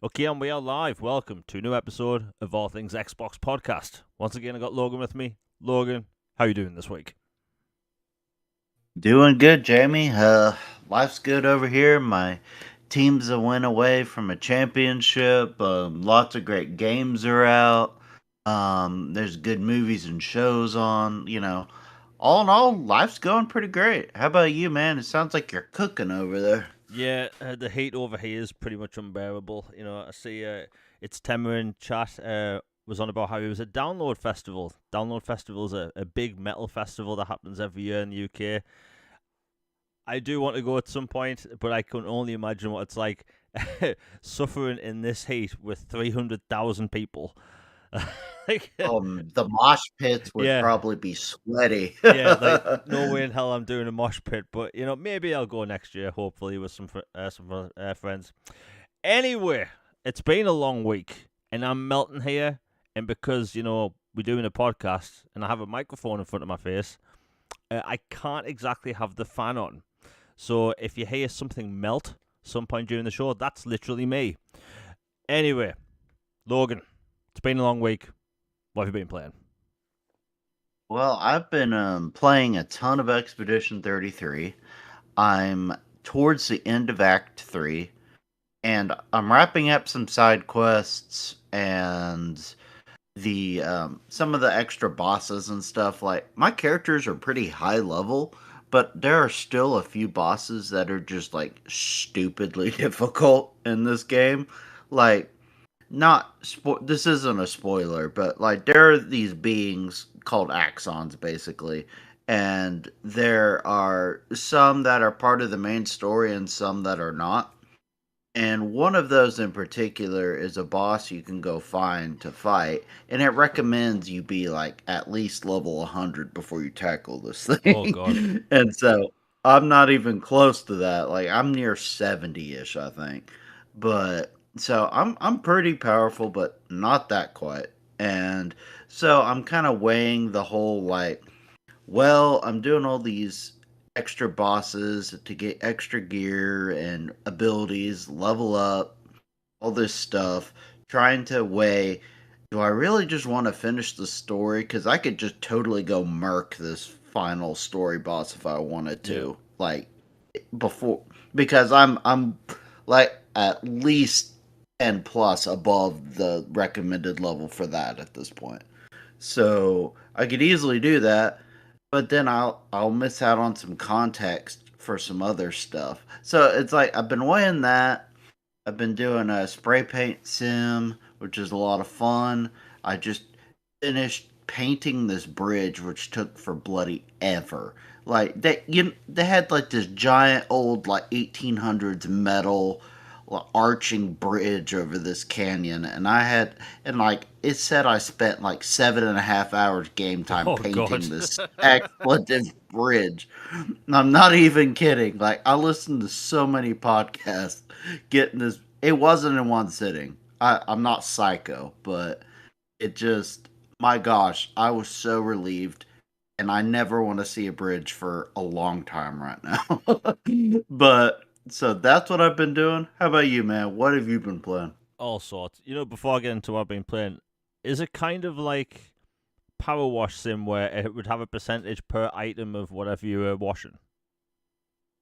Okay, and we are live. Welcome to a new episode of All Things Xbox Podcast. Once again, I got Logan with me. Logan, how you doing this week? Doing good, Jamie. Life's good over here. My teams a win away from a championship. Lots of great games are out. There's good movies and shows on. All in all, life's going pretty great. How about you, man? It sounds like you're cooking over there. Yeah, the heat over here is pretty much unbearable. I see it's Temmer in chat was on about how he was at Download Festival. Download Festival is a big metal festival that happens every year in the UK. I do want to go at some point, but I can only imagine what it's like suffering in this heat with 300,000 people. like, The mosh pits would yeah, probably be sweaty. yeah, like no way in hell I'm doing a mosh pit, but maybe I'll go next year, hopefully with some friends. Anyway, it's been a long week, and I'm melting here, and because we're doing a podcast, and I have a microphone in front of my face, I can't exactly have the fan on. So if you hear something melt some point during the show, that's literally me. Anyway, Logan, it's been a long week. What have you been playing? Well, I've been playing a ton of Expedition 33. I'm towards the end of Act 3, and I'm wrapping up some side quests and the some of the extra bosses and stuff. Like, my characters are pretty high level, but there are still a few bosses that are just like stupidly difficult in this game. Like, this isn't a spoiler, but like there are these beings called axons basically, and there are some that are part of the main story and some that are not. And one of those in particular is a boss you can go find to fight, and it recommends you be like at least level 100 before you tackle this Oh God. thing. And so I'm not even close to that. Like, I'm near 70ish, I think. But so I'm pretty powerful, but not that quite. And so I'm kind of weighing the whole, like, well, I'm doing all these extra bosses to get extra gear and abilities, level up, all this stuff, trying to weigh, do I really just want to finish the story? Because I could just totally go murk this final story boss if I wanted Yeah. to. Like, before, because I'm like at least 10 plus above the recommended level for that at this point. So I could easily do that, but then I'll miss out on some context for some other stuff. So it's like I've been weighing that. I've been doing a spray paint sim, which is a lot of fun. I just finished painting this bridge, which took for bloody ever. Like they had like this giant old like 1800s metal arching bridge over this canyon, and like it said I spent like 7.5 hours game time Oh God. painting this expletive bridge. I'm not even kidding. Like, I listened to so many podcasts getting this. It wasn't in one sitting. I'm not psycho, but it just, my gosh, I was so relieved, and I never want to see a bridge for a long time right now. But so that's what I've been doing. How about you, man? What have you been playing? All sorts. Before I get into what I've been playing, is it kind of like Power Wash Sim where it would have a percentage per item of whatever you were washing?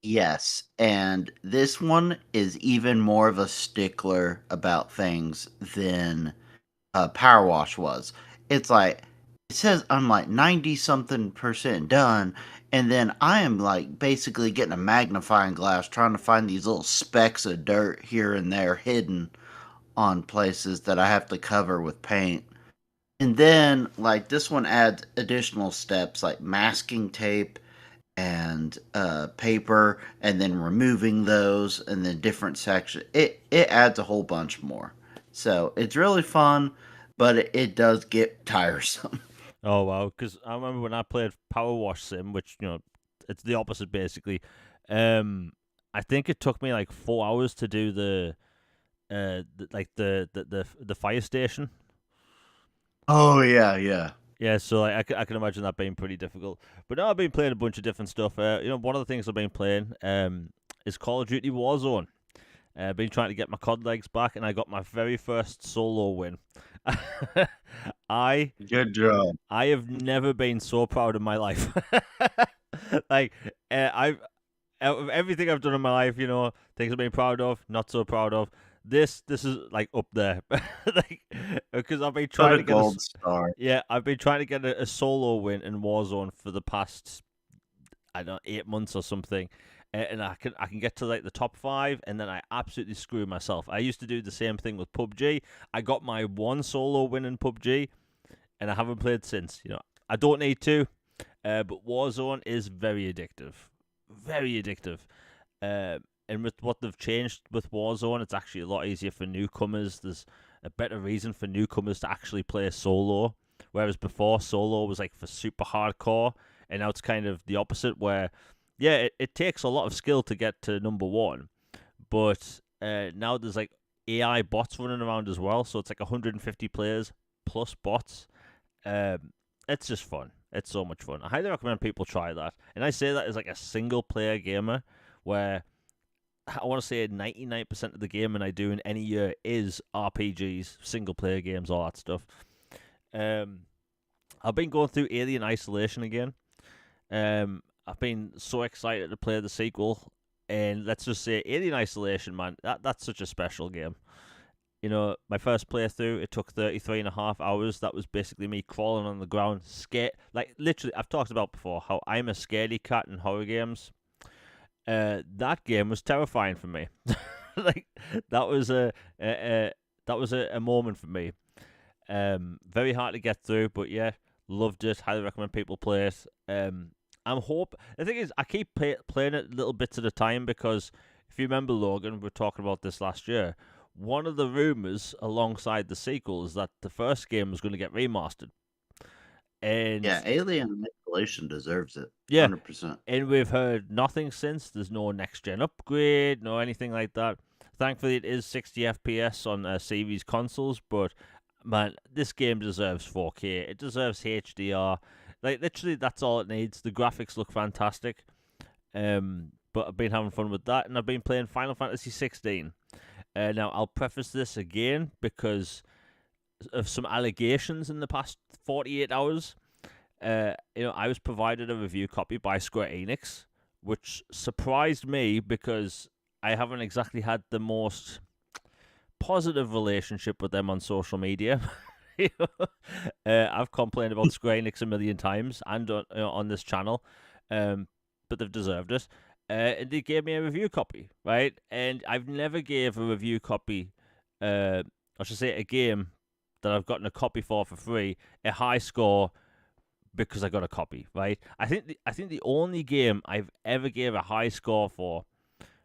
Yes, and this one is even more of a stickler about things than Power Wash was. It's like it says I'm like 90 something percent done, and then I am like basically getting a magnifying glass trying to find these little specks of dirt here and there hidden on places that I have to cover with paint. And then like this one adds additional steps like masking tape and paper, and then removing those, and then different sections. It adds a whole bunch more. So it's really fun, but it does get tiresome. Oh wow! Because I remember when I played Power Wash Sim, which it's the opposite basically. Um, I think it took me like 4 hours to do the fire station. Oh yeah, yeah. Yeah, so like, I can imagine that being pretty difficult. But now I've been playing a bunch of different stuff. One of the things I've been playing is Call of Duty Warzone. Been trying to get my COD legs back, and I got my very first solo win. I Good job. I have never been so proud of my life. Like, I've out of everything I've done in my life, things I've been proud of, not so proud of. This is like up there, like, because I've been Put trying a to get gold star. I've been trying to get a solo win in Warzone for the past, I don't know, 8 months or something, and I can get to like the top 5, and then I absolutely screw myself. I used to do the same thing with PUBG. I got my one solo win in PUBG, and I haven't played since. I don't need to, but Warzone is very addictive, very addictive. And with what they've changed with Warzone, it's actually a lot easier for newcomers. There's a better reason for newcomers to actually play solo, whereas before solo was like for super hardcore, and now it's kind of the opposite. Where, yeah, it takes a lot of skill to get to number 1, but now there's like AI bots running around as well, so it's like 150 players plus bots. It's just fun. It's so much fun. I highly recommend people try that. And I say that as like a single player gamer, where I want to say 99% of the gaming I do in any year is RPGs, single player games, all that stuff. I've been going through Alien Isolation again. I've been so excited to play the sequel, and let's just say Alien Isolation, man, that's such a special game. My first playthrough, it took 33 and a half hours. That was basically me crawling on the ground, scared. Like, literally, I've talked about before how I'm a scaredy cat in horror games. That game was terrifying for me. Like, that was a moment for me. Very hard to get through, but yeah, loved it. Highly recommend people play it. The thing is, I keep playing it little bits at a time, because if you remember, Logan, we were talking about this last year. One of the rumors alongside the sequel is that the first game was going to get remastered. And yeah, Alien Isolation deserves it. Yeah, 100%. And we've heard nothing since. There's no next gen upgrade, no anything like that. Thankfully, it is 60 FPS on series consoles, but man, this game deserves 4K. It deserves HDR. Like, literally, that's all it needs. The graphics look fantastic. But I've been having fun with that, and I've been playing Final Fantasy 16. Now, I'll preface this again because of some allegations in the past 48 hours. I was provided a review copy by Square Enix, which surprised me because I haven't exactly had the most positive relationship with them on social media. I've complained about Square Enix a million times and on this channel, but they've deserved it. And they gave me a review copy, right? And I've never gave a review copy, I should say a game that I've gotten a copy for free, a high score because I got a copy, right? I think the only game I've ever gave a high score for,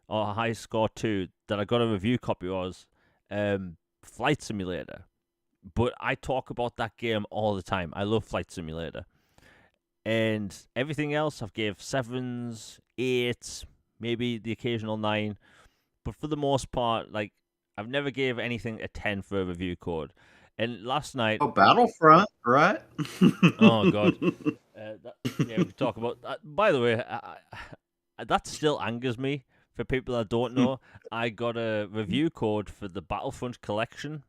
or a high score to, that I got a review copy was Flight Simulator. But I talk about that game all the time. I love Flight Simulator. And everything else I've gave 7s, 8s, maybe the occasional 9. But for the most part, like, I've never gave anything a 10 for a review code. And last night... Oh, Battlefront, right? Oh, God. We can talk about that. By the way, that still angers me. For people that don't know, I got a review code for the Battlefront collection.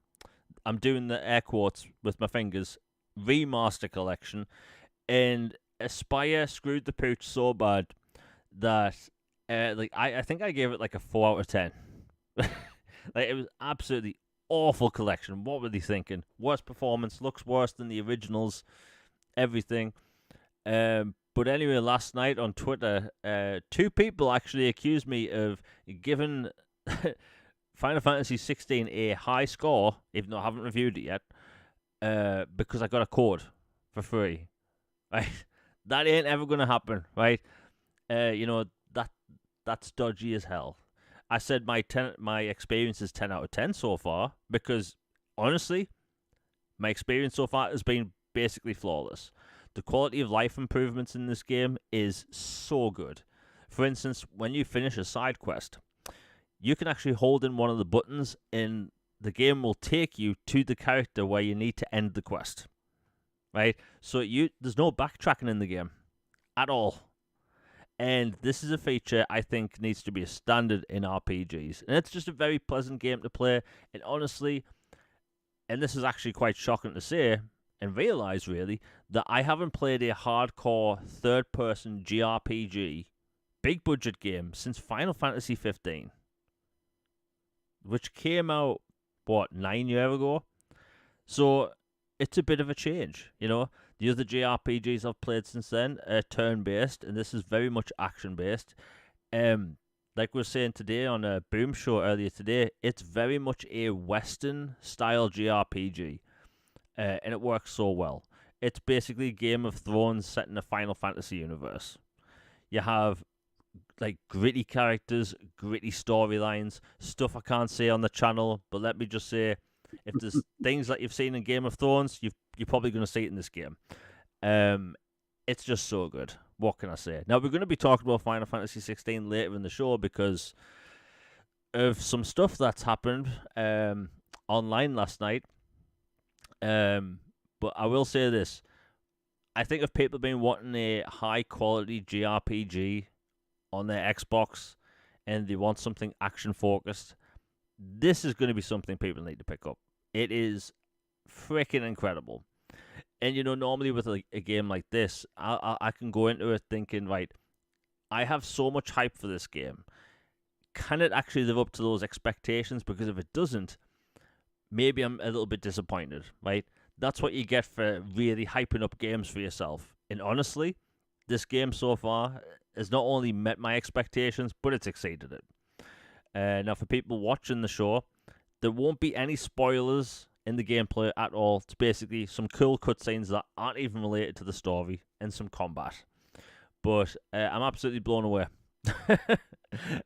I'm doing the air quotes with my fingers. Remaster collection. And Aspire screwed the pooch so bad that I think I gave it like a 4 out of 10. Like, it was absolutely awful collection. What were they thinking? Worst performance, looks worse than the originals, everything. But anyway, last night on Twitter, 2 people actually accused me of giving Final Fantasy 16 a high score, even though I haven't reviewed it yet, because I got a code for free. Right? That ain't ever gonna happen, right? That's dodgy as hell. I said my experience is 10 out of 10 so far, because honestly, my experience so far has been basically flawless. The quality of life improvements in this game is so good. For instance, when you finish a side quest, you can actually hold in one of the buttons and the game will take you to the character where you need to end the quest. Right? So there's no backtracking in the game at all. And this is a feature I think needs to be a standard in RPGs. And it's just a very pleasant game to play. And honestly, and this is actually quite shocking to say and realize really, that I haven't played a hardcore third person JRPG big budget game since Final Fantasy 15, which came out, what, 9 years ago? So it's a bit of a change, you know. The other JRPGs I've played since then are turn based, and this is very much action based. Like we were saying today on a Boom Show earlier today, it's very much a Western style JRPG, and it works so well. It's basically Game of Thrones set in a Final Fantasy universe. You have like gritty characters, gritty storylines, stuff I can't say on the channel, but let me just say, if there's things that you've seen in Game of Thrones, you're probably going to see it in this game. It's just so good. What can I say? Now, we're going to be talking about Final Fantasy 16 later in the show because of some stuff that's happened online last night. But I will say this. I think if people have been wanting a high-quality JRPG on their Xbox and they want something action-focused, this is going to be something people need to pick up. It is freaking incredible. And, you know, normally with a game like this, I can go into it thinking, right, I have so much hype for this game. Can it actually live up to those expectations? Because if it doesn't, maybe I'm a little bit disappointed, right? That's what you get for really hyping up games for yourself. And honestly, this game so far has not only met my expectations, but it's exceeded it. Now, for people watching the show, there won't be any spoilers in the gameplay at all. It's basically some cool cutscenes that aren't even related to the story and some combat. But I'm absolutely blown away.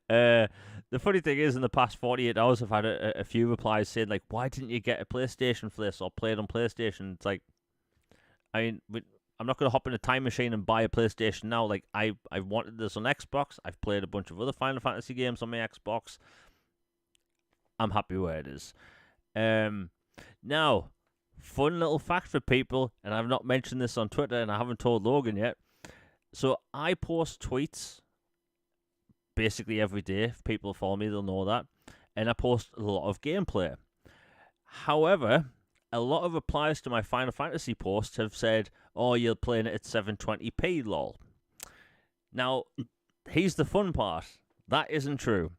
The funny thing is, in the past 48 hours, I've had a few replies saying, like, why didn't you get a PlayStation for this or play it on PlayStation? It's like, I mean, I'm not going to hop in a time machine and buy a PlayStation now. Like, I wanted this on Xbox. I've played a bunch of other Final Fantasy games on my Xbox. I'm happy where it is. Now, fun little fact for people, and I've not mentioned this on Twitter, and I haven't told Logan yet. So I post tweets basically every day. If people follow me, they'll know that. And I post a lot of gameplay. However, a lot of replies to my Final Fantasy posts have said, oh, you're playing it at 720p, lol. Now, here's the fun part. That isn't true.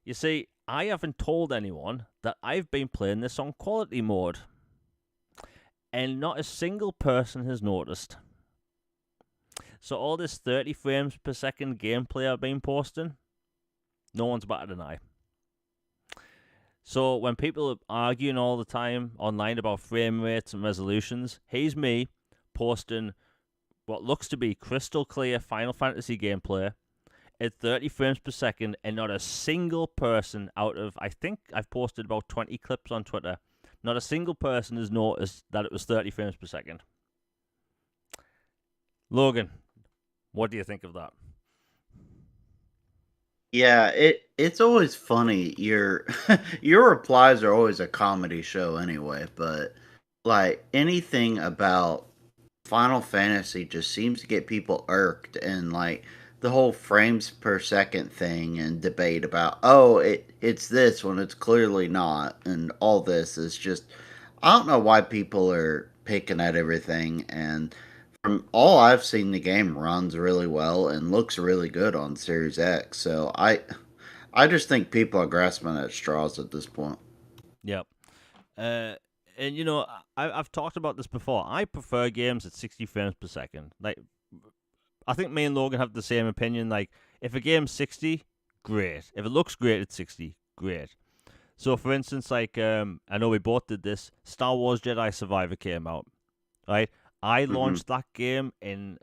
You see, I haven't told anyone that I've been playing this on quality mode. And not a single person has noticed. So all this 30 frames per second gameplay I've been posting, no one's batted an eye. So when people are arguing all the time online about frame rates and resolutions, here's me posting what looks to be crystal clear Final Fantasy gameplay at 30 frames per second, and not a single person out of, I think I've posted about 20 clips on Twitter, not a single person has noticed that it was 30 frames per second. Logan, what do you think of that? Yeah, it's always funny. Your your replies are always a comedy show anyway, but like anything about Final Fantasy just seems to get people irked, and like the whole frames per second thing and debate about, oh, it's this when it's clearly not, and all this is just, I don't know why people are picking at everything. And from all I've seen, the game runs really well and looks really good on Series X. So I just think people are grasping at straws at this point. Yep. And you know, I've talked about this before. I prefer games at 60 frames per second. Like, I think me and Logan have the same opinion. Like, if a game's 60, great. If it looks great at 60, great. So, for instance, like, I know we both did this. Star Wars Jedi Survivor came out, right? I launched that game in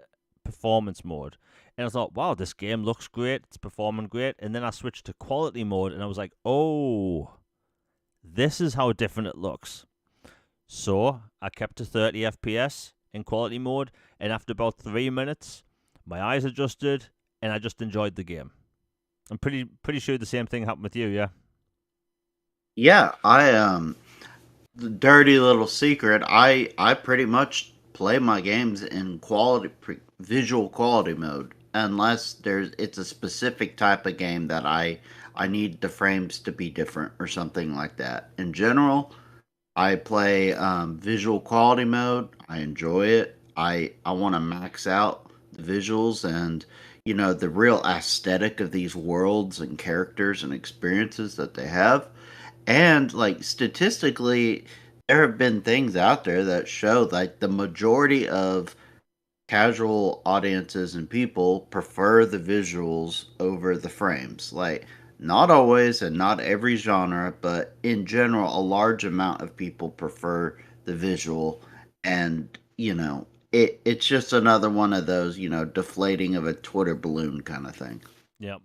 performance mode. And I thought, wow, this game looks great. It's performing great. And then I switched to quality mode, and I was like, oh, this is how different it looks. So I kept to 30 FPS in quality mode, and after about 3 minutes, my eyes adjusted, and I just enjoyed the game. I'm pretty sure the same thing happened with you, yeah? Yeah, the dirty little secret, I pretty much play my games in visual quality mode. unless it's a specific type of game that I need the frames to be different or something like that. In general, I play visual quality mode. I enjoy it. I want to max out the visuals and the real aesthetic of these worlds and characters and experiences that they have. And like statistically, there have been things out there that show like the majority of casual audiences and people prefer the visuals over the frames. Like, not always and not every genre, but in general, a large amount of people prefer the visual. And, it's just another one of those, deflating of a Twitter balloon kind of thing. Yep.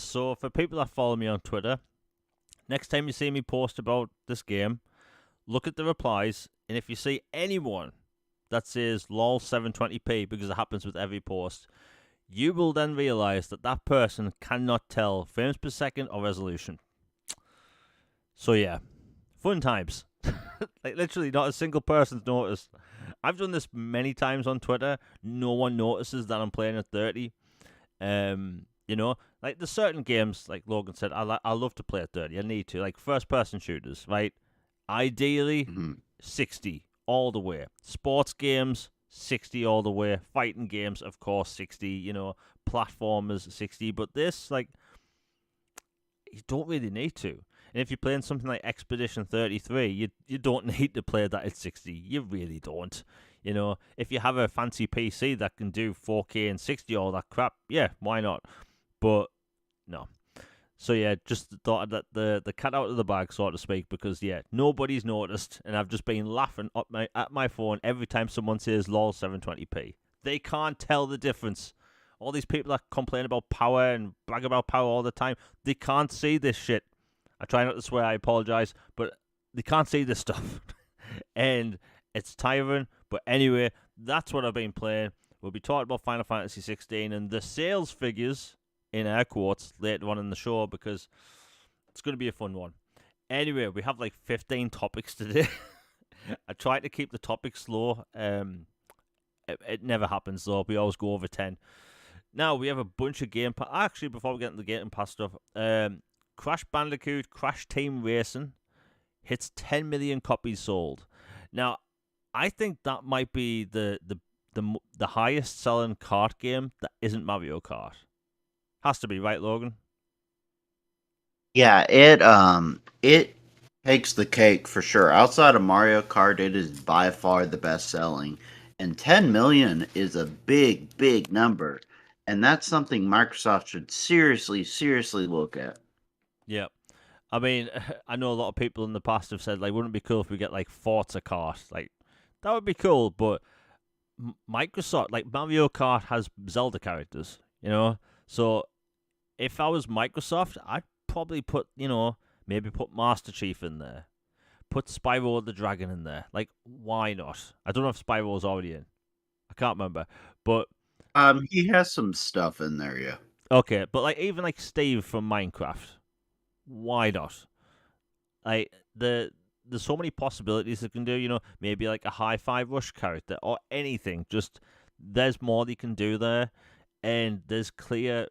So for people that follow me on Twitter, next time you see me post about this game, look at the replies, and if you see anyone that says lol 720p, because it happens with every post, you will then realize that that person cannot tell frames per second or resolution. So yeah, fun times. Like literally not a single person's noticed. I've done this many times on Twitter. No one notices that I'm playing at 30. Like there's certain games, like Logan said, I love to play at 30. I need to. Like first person shooters, right? Ideally, Mhm. 60 all the way. Sports games, 60 all the way. Fighting games, of course, 60. Platformers, 60. But this, like, you don't really need to. And if you're playing something like Expedition 33, you don't need to play that at 60. You really don't. If you have a fancy PC that can do 4K and 60, all that crap, yeah, why not? But no. So yeah, just thought that the cat out of the bag, so to speak, because yeah, nobody's noticed, and I've just been laughing at my phone every time someone says "lol 720p." They can't tell the difference. All these people that complain about power and brag about power all the time, they can't see this shit. I try not to swear, I apologize, but they can't see this stuff, and it's tiring. But anyway, that's what I've been playing. We'll be talking about Final Fantasy 16 and the sales figures in air quotes later on in the show because it's going to be a fun one. Anyway, we have like 15 topics today. I try to keep the topics slow. It never happens though. We always go over 10. Now we have a bunch of game. Actually, before we get into the Game Pass stuff, Crash Bandicoot Crash Team Racing hits 10 million copies sold. Now, I think that might be the highest selling kart game that isn't Mario Kart. Has to be, right, Logan? Yeah, it takes the cake for sure. Outside of Mario Kart, it is by far the best selling. And 10 million is a big, big number. And that's something Microsoft should seriously, seriously look at. Yeah. I mean, I know a lot of people in the past have said, like, wouldn't it be cool if we get, like, Forza Kart? Like, that would be cool, but Microsoft, like, Mario Kart has Zelda characters. So if I was Microsoft, I'd probably maybe put Master Chief in there. Put Spyro the Dragon in there. Like, why not? I don't know if Spyro's already in. I can't remember. But, He has some stuff in there, yeah. okay. But, like, even, like, Steve from Minecraft. Why not? Like, there's so many possibilities it can do, maybe, like, a Hi-Fi Rush character or anything. Just, there's more they can do there. And it's clear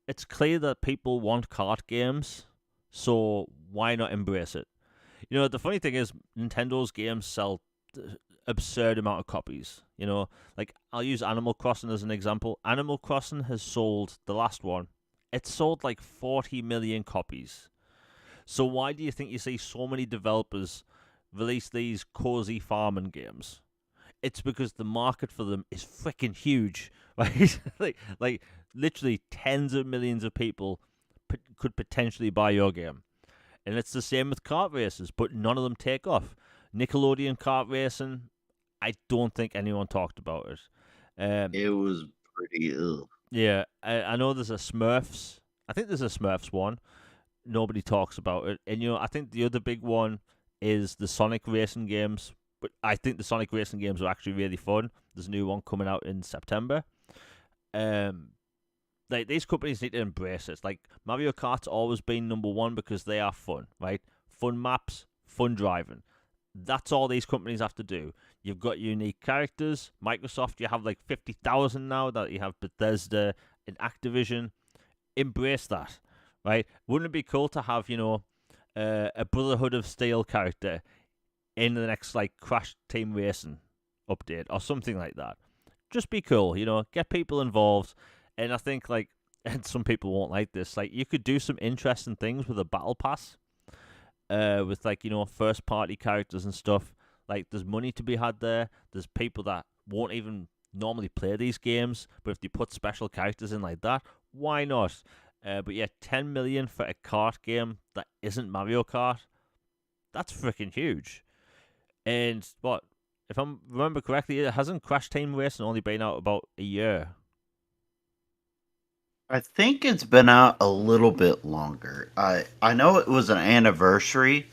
that people want kart games, so why not embrace it? The funny thing is, Nintendo's games sell absurd amount of copies. Like I'll use Animal Crossing as an example. Animal Crossing has sold the last one. It sold like 40 million copies. So why do you think you see so many developers release these cozy farming games? It's because the market for them is freaking huge, right? like literally tens of millions of people could potentially buy your game. And it's the same with kart races, but none of them take off. Nickelodeon kart racing, I don't think anyone talked about it. It was pretty ugh. Yeah, I know there's a Smurfs. I think there's a Smurfs one. Nobody talks about it. And, I think the other big one is the Sonic racing games. But I think the Sonic racing games are actually really fun. There's a new one coming out in September. Like these companies need to embrace it. Like Mario Kart's always been number one because they are fun, right? Fun maps, fun driving. That's all these companies have to do. You've got unique characters. Microsoft, you have like 50,000 now that you have Bethesda and Activision. Embrace that, right? Wouldn't it be cool to have, a Brotherhood of Steel character in the next like Crash Team Racing update or something like that? Just be cool, get people involved. And I think like, and some people won't like this, like you could do some interesting things with a battle pass, with like first party characters and stuff. Like there's money to be had there. There's people that won't even normally play these games, but if they put special characters in like that, why not? But yeah, 10 million for a kart game that isn't Mario Kart, that's freaking huge. And what, if I remember correctly, it hasn't Crash Team Racing only been out about a year? I think it's been out a little bit longer. I know it was an anniversary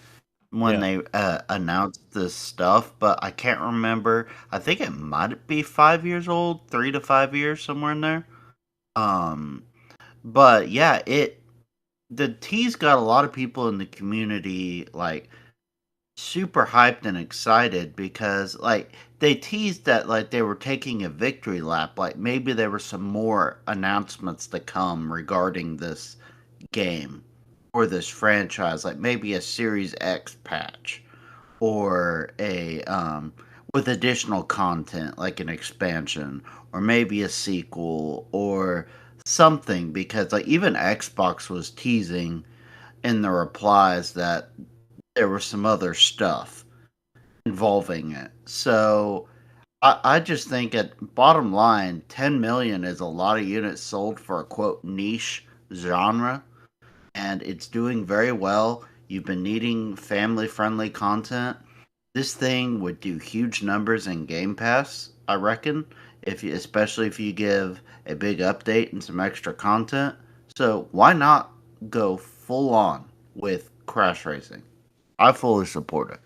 when Yeah. they announced this stuff, but I can't remember. I think it might be 5 years old, 3 to 5 years, somewhere in there. Um, but yeah, the tease got a lot of people in the community like super hyped and excited because like they teased that like they were taking a victory lap, like maybe there were some more announcements to come regarding this game or this franchise, like maybe a Series X patch or a with additional content like an expansion or maybe a sequel or something, because like even Xbox was teasing in the replies that there was some other stuff involving it. So I just think at bottom line, 10 million is a lot of units sold for a quote niche genre, and it's doing very well. You've been needing family friendly content. This thing would do huge numbers in Game Pass, I reckon, especially if you give a big update and some extra content. So why not go full on with Crash Racing? I fully support it.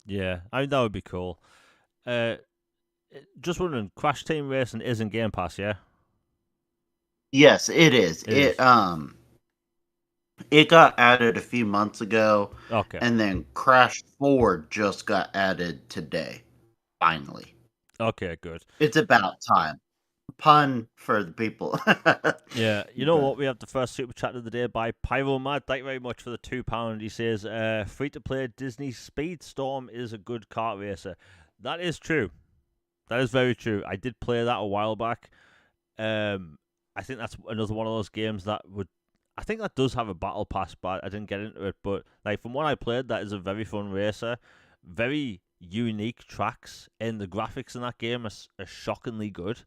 Yeah, I mean that would be cool. Uh, just wondering, Crash Team Racing is in Game Pass, yeah? Yes, it is. It is. It got added a few months ago, Okay. and then Crash 4 just got added today. Finally. Okay, good. It's about time. Pun for the people. Yeah, you know But what? We have the first super chat of the day by Pyromad. Thank you very much for the £2. He says, free to play Disney Speedstorm is a good kart racer. That is true. That is very true. I did play that a while back. I think that's another one of those games that would. I think that does have a battle pass, but I didn't get into it. But like from what I played, that is a very fun racer. Very unique tracks, and the graphics in that game are shockingly good.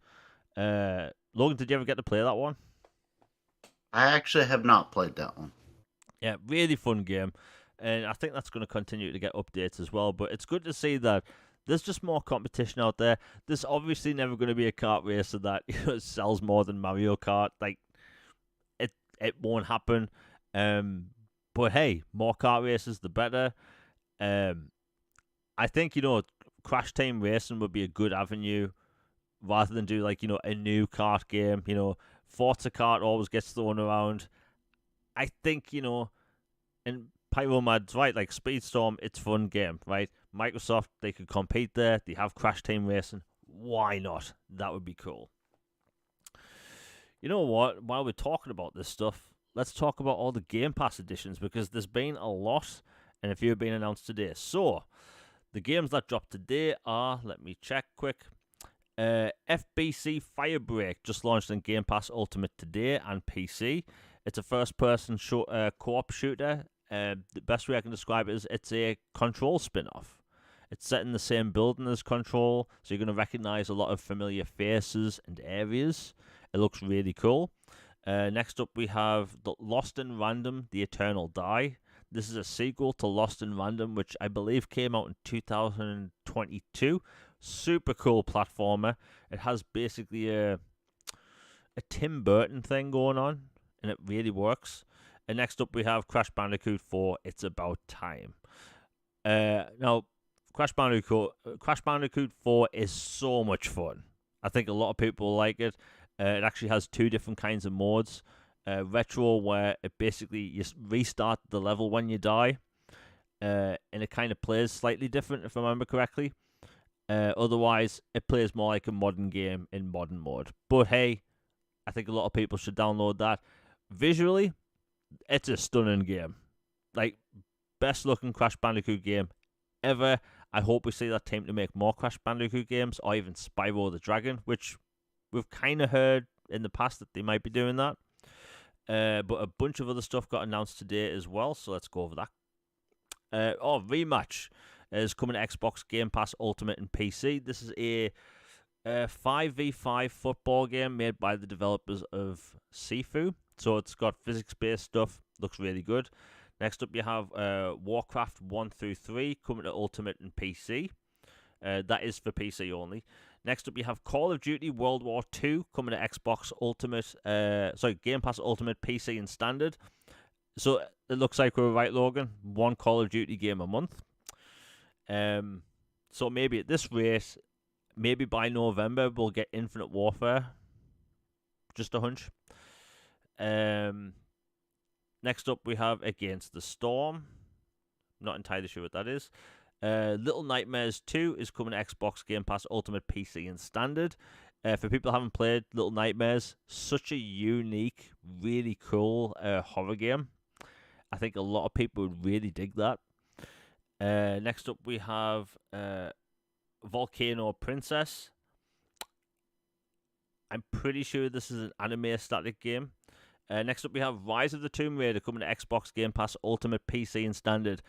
Logan, did you ever get to play that one? I actually have not played that one. Yeah, really fun game, and I think that's going to continue to get updates as well. But it's good to see that there's just more competition out there. There's obviously never going to be a kart racer that sells more than Mario Kart. Like it won't happen. Um, but hey, more kart races, the better. Um, I think Crash Team Racing would be a good avenue rather than do like a new kart game. Forza Kart always gets thrown around. I think and Pyromad's right, like Speedstorm, it's a fun game, right? Microsoft, they could compete there. They have Crash Team Racing. Why not? That would be cool. You know what? While we're talking about this stuff, let's talk about all the Game Pass editions because there's been a lot and a few have been announced today. So, the games that dropped today are, let me check quick. FBC Firebreak just launched in Game Pass Ultimate today and PC. It's a first-person co-op shooter. The best way I can describe it is it's a Control spin-off. It's set in the same building as Control, so you're going to recognize a lot of familiar faces and areas. It looks really cool. Next up, we have the Lost in Random: The Eternal Die. This is a sequel to Lost in Random, which I believe came out in 2022. Super cool platformer. It has basically a Tim Burton thing going on, and it really works. And next up, we have Crash Bandicoot 4: It's About Time. Now, Crash Bandicoot 4 is so much fun. I think a lot of people like it. It actually has two different kinds of modes. Retro, where it basically you restart the level when you die, and it kind of plays slightly different, if I remember correctly. Otherwise, it plays more like a modern game in modern mode. But hey, I think a lot of people should download that. Visually, it's a stunning game. Like, best looking Crash Bandicoot game ever. I hope we see that team to make more Crash Bandicoot games, or even Spyro the Dragon, which we've kind of heard in the past that they might be doing that. But a bunch of other stuff got announced today as well, so let's go over that. Rematch is coming to Xbox Game Pass Ultimate and PC. This is a 5v5 football game made by the developers of Sifu. So it's got physics-based stuff. Looks really good. Next up, you have Warcraft 1 through 3 coming to Ultimate and PC. That is for PC only. Next up, you have Call of Duty World War 2 coming to Xbox Game Pass Ultimate, PC, and Standard. So it looks like we're right, Logan. One Call of Duty game a month. So maybe at this rate, maybe by November we'll get Infinite Warfare. Just a hunch. Next up, we have Against the Storm. Not entirely sure what that is. Little Nightmares 2 is coming to Xbox Game Pass Ultimate, PC, and Standard. For people who haven't played Little Nightmares, such a unique, really cool horror game. I think a lot of people would really dig that. Next up, we have Volcano Princess. I'm pretty sure this is an anime static game. Next up, we have Rise of the Tomb Raider coming to Xbox Game Pass Ultimate, PC, and Standard.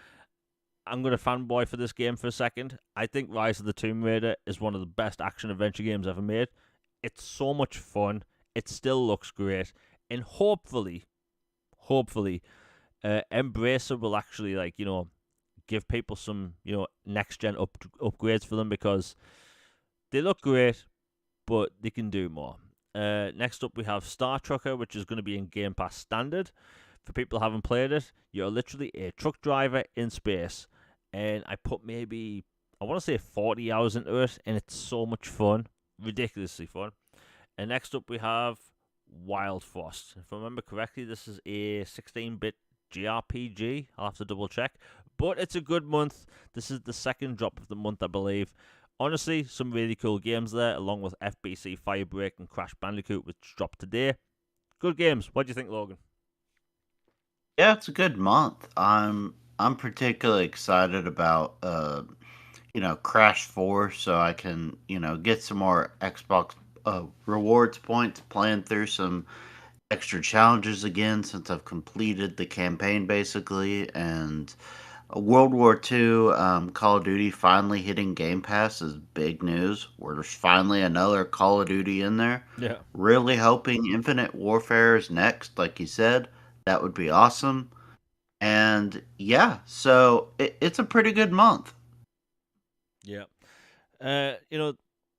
I'm going to fanboy for this game for a second. I think Rise of the Tomb Raider is one of the best action-adventure games ever made. It's so much fun. It still looks great. And hopefully, Embracer will actually, give people some, next-gen upgrades for them, because they look great, but they can do more. Next up, we have Star Trucker, which is going to be in Game Pass Standard. For people who haven't played it, you're literally a truck driver in space. And I put maybe, I want to say 40 hours into it, and it's so much fun. Ridiculously fun. And next up, we have Wild Frost. If I remember correctly, this is a 16-bit JRPG. I'll have to double check. But it's a good month. This is the second drop of the month, I believe. Honestly, some really cool games there, along with FBC Firebreak and Crash Bandicoot, which dropped today. Good games. What do you think, Logan? Yeah, it's a good month. I'm particularly excited about Crash 4, so I can get some more Xbox rewards points, playing through some extra challenges again since I've completed the campaign basically, and World War II, Call of Duty finally hitting Game Pass is big news. Where there's finally another Call of Duty in there. Yeah. Really hoping Infinite Warfare is next, like you said. That would be awesome. And yeah, so it's a pretty good month. Yeah.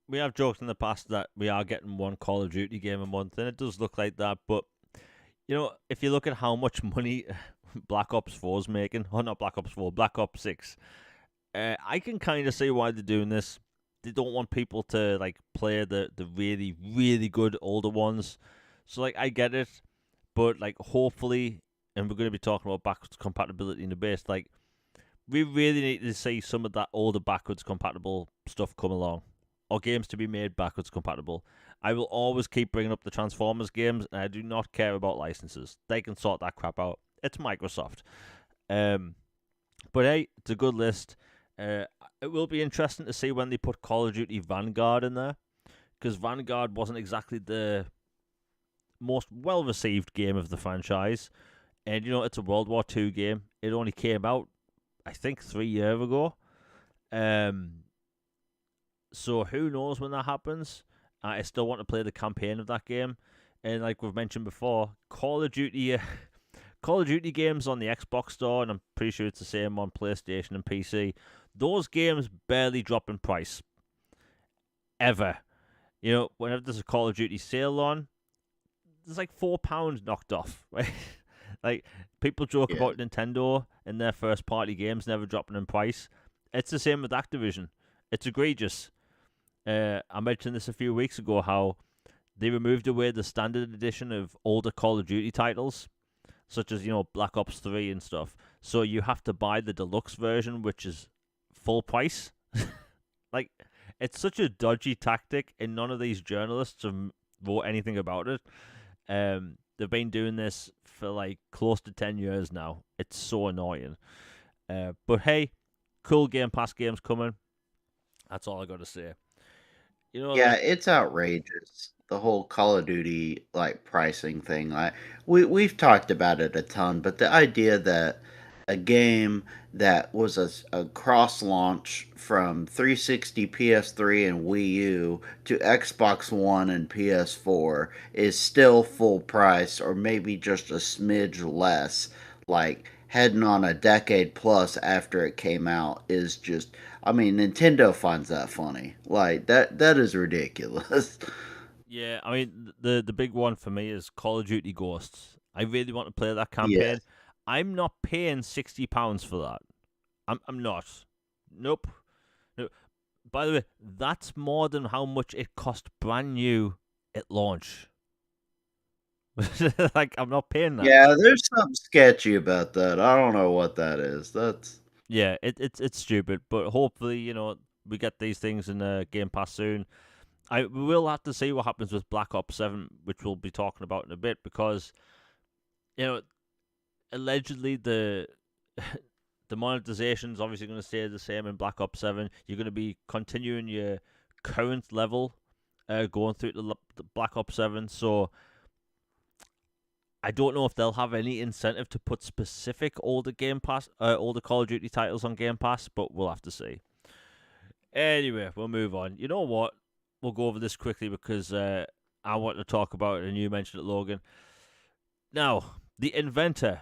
We have joked in the past that we are getting one Call of Duty game a month, and it does look like that. But, if you look at how much money Black Ops 4 is making, or not Black Ops 4, Black Ops 6, I can kind of see why they're doing this. They don't want people to, play the really, really good older ones. So, I get it. But, hopefully, and we're going to be talking about backwards compatibility in the base, we really need to see some of that older backwards compatible stuff come along, or games to be made backwards compatible. I will always keep bringing up the Transformers games, and I do not care about licenses. They can sort that crap out. It's Microsoft. But hey, it's a good list. It will be interesting to see when they put Call of Duty Vanguard in there, because Vanguard wasn't exactly the most well-received game of the franchise. And, it's a World War II game. It only came out, I think, 3 years ago. So who knows when that happens. I still want to play the campaign of that game. And like we've mentioned before, Call of Duty games on the Xbox store, and I'm pretty sure it's the same on PlayStation and PC. Those games barely drop in price. Ever. Whenever there's a Call of Duty sale on, there's £4 knocked off, right? People joke about Nintendo and their first-party games never dropping in price. It's the same with Activision. It's egregious. I mentioned this a few weeks ago, how they removed away the standard edition of older Call of Duty titles. such as Black Ops 3 and stuff. So you have to buy the deluxe version, which is full price. Like, it's such a dodgy tactic, and none of these journalists have wrote anything about it. They've been doing this for like close to 10 years now. It's so annoying. But hey, cool Game Pass games coming. That's all I got to say. Yeah, it's outrageous. The whole Call of Duty like pricing thing. Like we've talked about it a ton, but the idea that a game that was a cross launch from 360, PS3, and Wii U to Xbox One and PS4 is still full price, or maybe just a smidge less, like heading on a decade plus after it came out, is just, I mean, Nintendo finds that funny. Like that is ridiculous. Yeah, I mean the big one for me is Call of Duty Ghosts. I really want to play that campaign. Yes. I'm not paying £60 for that. I'm not. Nope. No. By the way, that's more than how much it cost brand new at launch. Like, I'm not paying that. Yeah, there's something sketchy about that. I don't know what that is. That's Yeah, it's stupid, but hopefully, we get these things in Game Pass soon. We will have to see what happens with Black Ops 7, which we'll be talking about in a bit, because you know allegedly the monetization is obviously going to stay the same in Black Ops 7. You're going to be continuing your current level, going through the Black Ops 7. So I don't know if they'll have any incentive to put specific older older Call of Duty titles on Game Pass, but we'll have to see. Anyway, we'll move on. You know what? We'll go over this quickly because I want to talk about it, and you mentioned it, Logan. Now, the inventor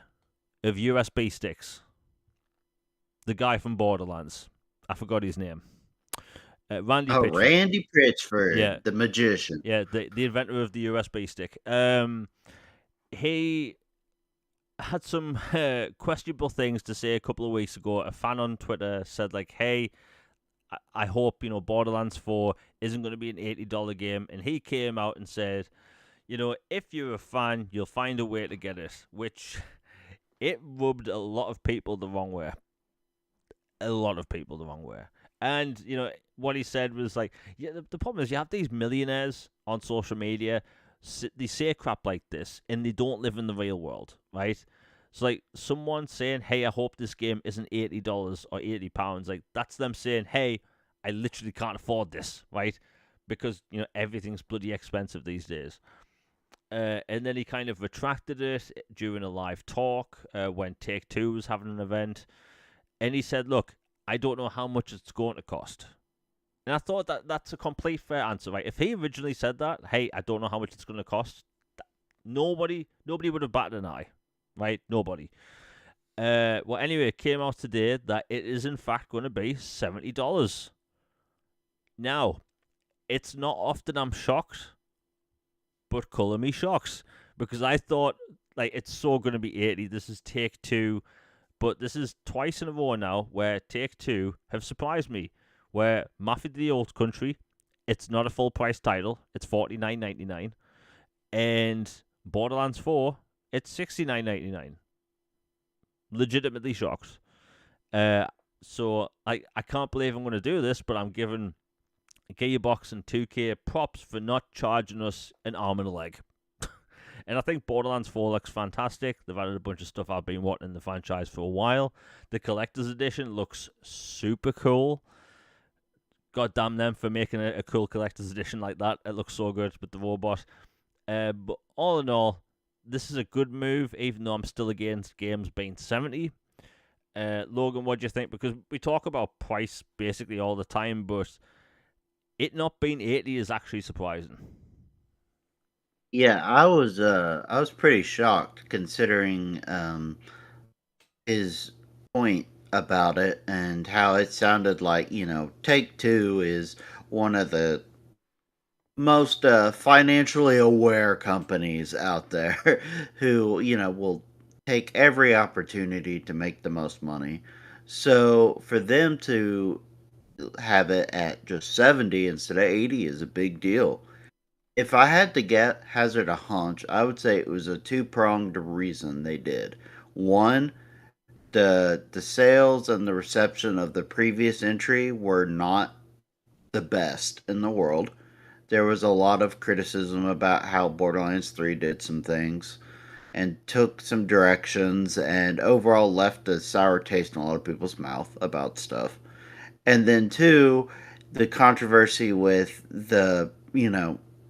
of USB sticks, the guy from Borderlands, I forgot his name. Randy Pitchford. Randy Yeah, Pitchford, the magician. yeah, the inventor of the USB stick. He had some questionable things to say a couple of weeks ago. A fan on Twitter said, like, hey, I hope, Borderlands 4 isn't going to be an $80 game. And he came out and said, if you're a fan, you'll find a way to get it, which it rubbed a lot of people the wrong way. A lot of people the wrong way. And, what he said was like, yeah, the problem is you have these millionaires on social media, they say crap like this, and they don't live in the real world, right? So, like, someone saying, hey, I hope this game isn't $80 or £80, like, that's them saying, hey, I literally can't afford this, right? Because, everything's bloody expensive these days. And then he kind of retracted it during a live talk when Take-Two was having an event. And he said, look, I don't know how much it's going to cost. And I thought that's a complete fair answer, right? If he originally said that, hey, I don't know how much it's going to cost, nobody would have batted an eye, right? Nobody. Well, anyway, it came out today that it is in fact going to be $70. Now, it's not often I'm shocked, but colour me shocks, because I thought, like, it's so going to be 80. This is Take-Two, but this is twice in a row now where Take-Two have surprised me. Where Mafia the Old Country, it's not a full price title, it's $49.99, and Borderlands 4, it's $69.99. Legitimately shocked. So I can't believe I'm going to do this, but I'm giving Gearbox and 2K props for not charging us an arm and a leg. And I think Borderlands 4 looks fantastic. They've added a bunch of stuff I've been wanting in the franchise for a while. The collector's edition looks super cool. God damn them for making a cool collector's edition like that. It looks so good with the robot. But all in all, this is a good move, even though I'm still against games being 70. Logan, what do you think? Because we talk about price basically all the time, but it not being 80 is actually surprising. Yeah, I was pretty shocked considering his point about it and how it sounded like, Take Two is one of the most financially aware companies out there who, will take every opportunity to make the most money. So for them to have it at just 70 instead of 80 is a big deal. If I had to hazard a hunch, I would say it was a two-pronged reason they did. One, the sales and the reception of the previous entry were not the best in the world. There was a lot of criticism about how Borderlands 3 did some things and took some directions and overall left a sour taste in a lot of people's mouth about stuff. And then two, the controversy with the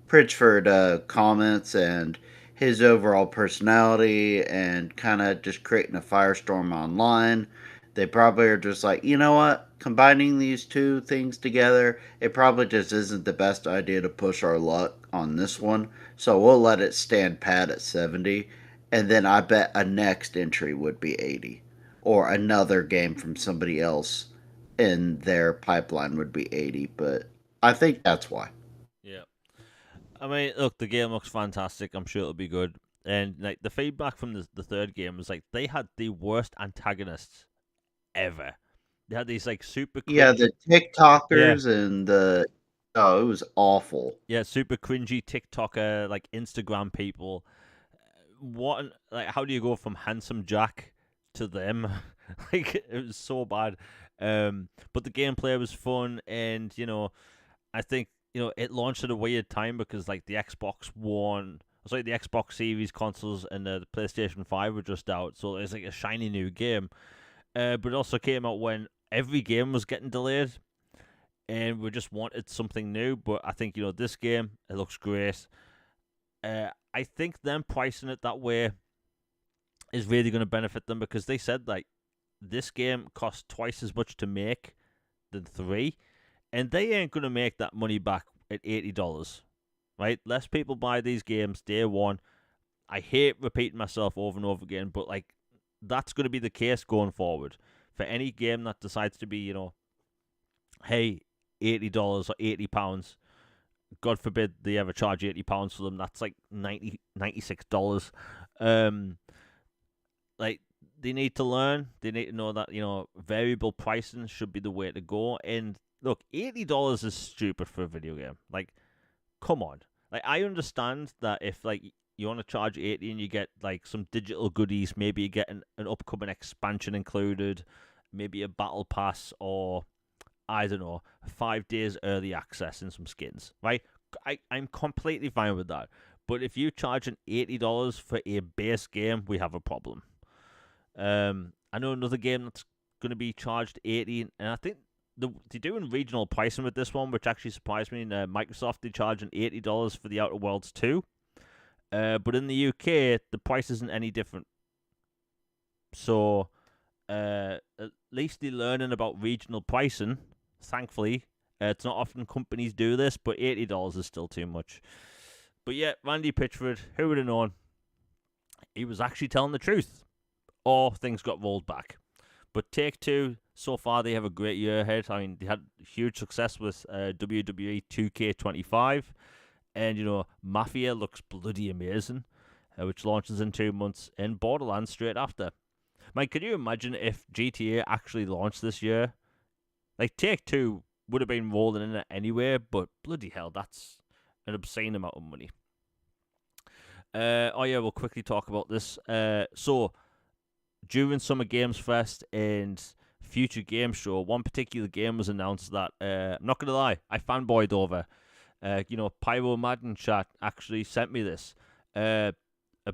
Pritchford comments and his overall personality and kind of just creating a firestorm online. They probably are just like, you know what? Combining these two things together, it probably just isn't the best idea to push our luck on this one. So we'll let it stand pat at 70. And then I bet a next entry would be 80. Or another game from somebody else in their pipeline would be 80, but I think that's why. Yeah. I mean, look, the game looks fantastic. I'm sure it'll be good. And like the feedback from the third game was like they had the worst antagonists ever. They had these like super Yeah, cringy, the yeah, TikTokers and the oh, it was awful. yeah, super cringy TikToker like Instagram people. Like how do you go from handsome Jack to them? Like it was so bad. But the gameplay was fun, and I think it launched at a weird time because like the Xbox One, sorry, the Xbox Series consoles and the PlayStation 5 were just out, so it's like a shiny new game. But it also came out when every game was getting delayed, and we just wanted something new. But I think this game, it looks great. I think them pricing it that way is really going to benefit them because they said like this game costs twice as much to make than 3, and they ain't going to make that money back at $80, right? Less people buy these games day one. I hate repeating myself over and over again, but like that's going to be the case going forward for any game that decides to be, hey, $80 or £80. God forbid they ever charge £80 for them. That's like $96. Um, like they need to learn. They need to know that variable pricing should be the way to go. And look, $80 is stupid for a video game. Like, come on. Like, I understand that if like you want to charge 80 and you get like some digital goodies, maybe you get an upcoming expansion included, maybe a battle pass, or I don't know, 5 days early access and some skins, right? I'm completely fine with that. But if you charge an $80 for a base game, we have a problem. I know another game that's going to be charged 80, and I think they're doing regional pricing with this one, which actually surprised me. Microsoft, they're charging $80 for the Outer Worlds 2. But in the UK, the price isn't any different. So, at least they're learning about regional pricing. Thankfully, it's not often companies do this, but $80 is still too much. But yeah, Randy Pitchford, who would have known? He was actually telling the truth, or things got rolled back. But Take-Two, so far, they have a great year ahead. I mean, they had huge success with WWE 2K25. And, Mafia looks bloody amazing, which launches in 2 months, and Borderlands straight after. Mike, could you imagine if GTA actually launched this year? Like, Take-Two would have been rolling in it anyway, but bloody hell, that's an obscene amount of money. Oh yeah, we'll quickly talk about this. So, during Summer Games Fest and Future Game Show, one particular game was announced that, I'm not going to lie, I fanboyed over. Pyro Madden chat actually sent me this. A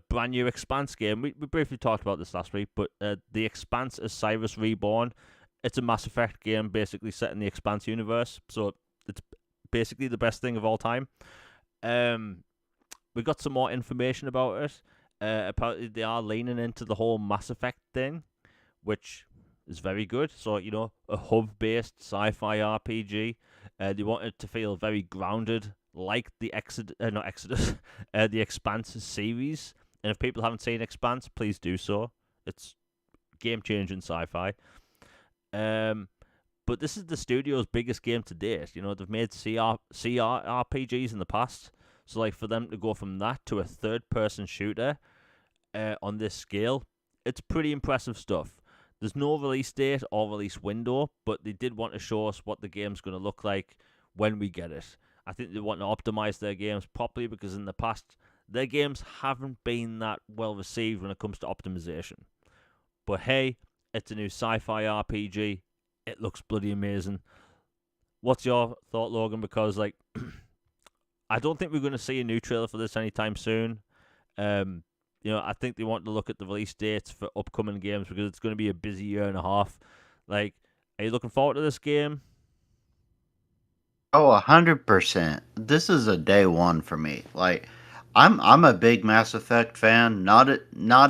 brand new Expanse game. We briefly talked about this last week, but the Expanse Osiris Reborn. It's a Mass Effect game basically set in the Expanse universe. So it's basically the best thing of all time. We got some more information about it. Apparently they are leaning into the whole Mass Effect thing, which is very good. So, a hub-based sci-fi RPG. They want it to feel very grounded, like the not Exodus, the Expanse series. And if people haven't seen Expanse, please do so. It's game-changing sci-fi. But this is the studio's biggest game to date. They've made CRPGs in the past. So, like, for them to go from that to a third-person shooter on this scale, it's pretty impressive stuff. There's no release date or release window, but they did want to show us what the game's going to look like when we get it. I think they want to optimize their games properly because in the past, their games haven't been that well received when it comes to optimization. But hey, it's a new sci-fi RPG. It looks bloody amazing. What's your thought, Logan? Because like, I don't think we're going to see a new trailer for this anytime soon. I think they want to look at the release dates for upcoming games because it's going to be a busy year and a half. Like, are you looking forward to this game? Oh, 100%. This is a day one for me. Like, I'm a big Mass Effect fan. Not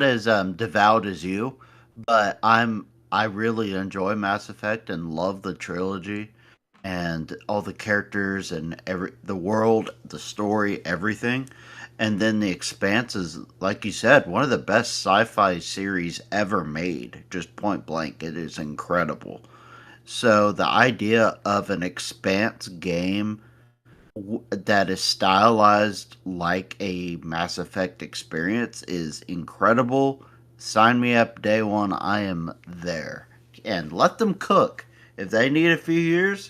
as devout as you, but I really enjoy Mass Effect and love the trilogy and all the characters and the world, the story, everything. And then the Expanse is, like you said, one of the best sci-fi series ever made. Just point blank, it is incredible. So the idea of an Expanse game that is stylized like a Mass Effect experience is incredible. Sign me up day one. I am there. And let them cook. If they need a few years,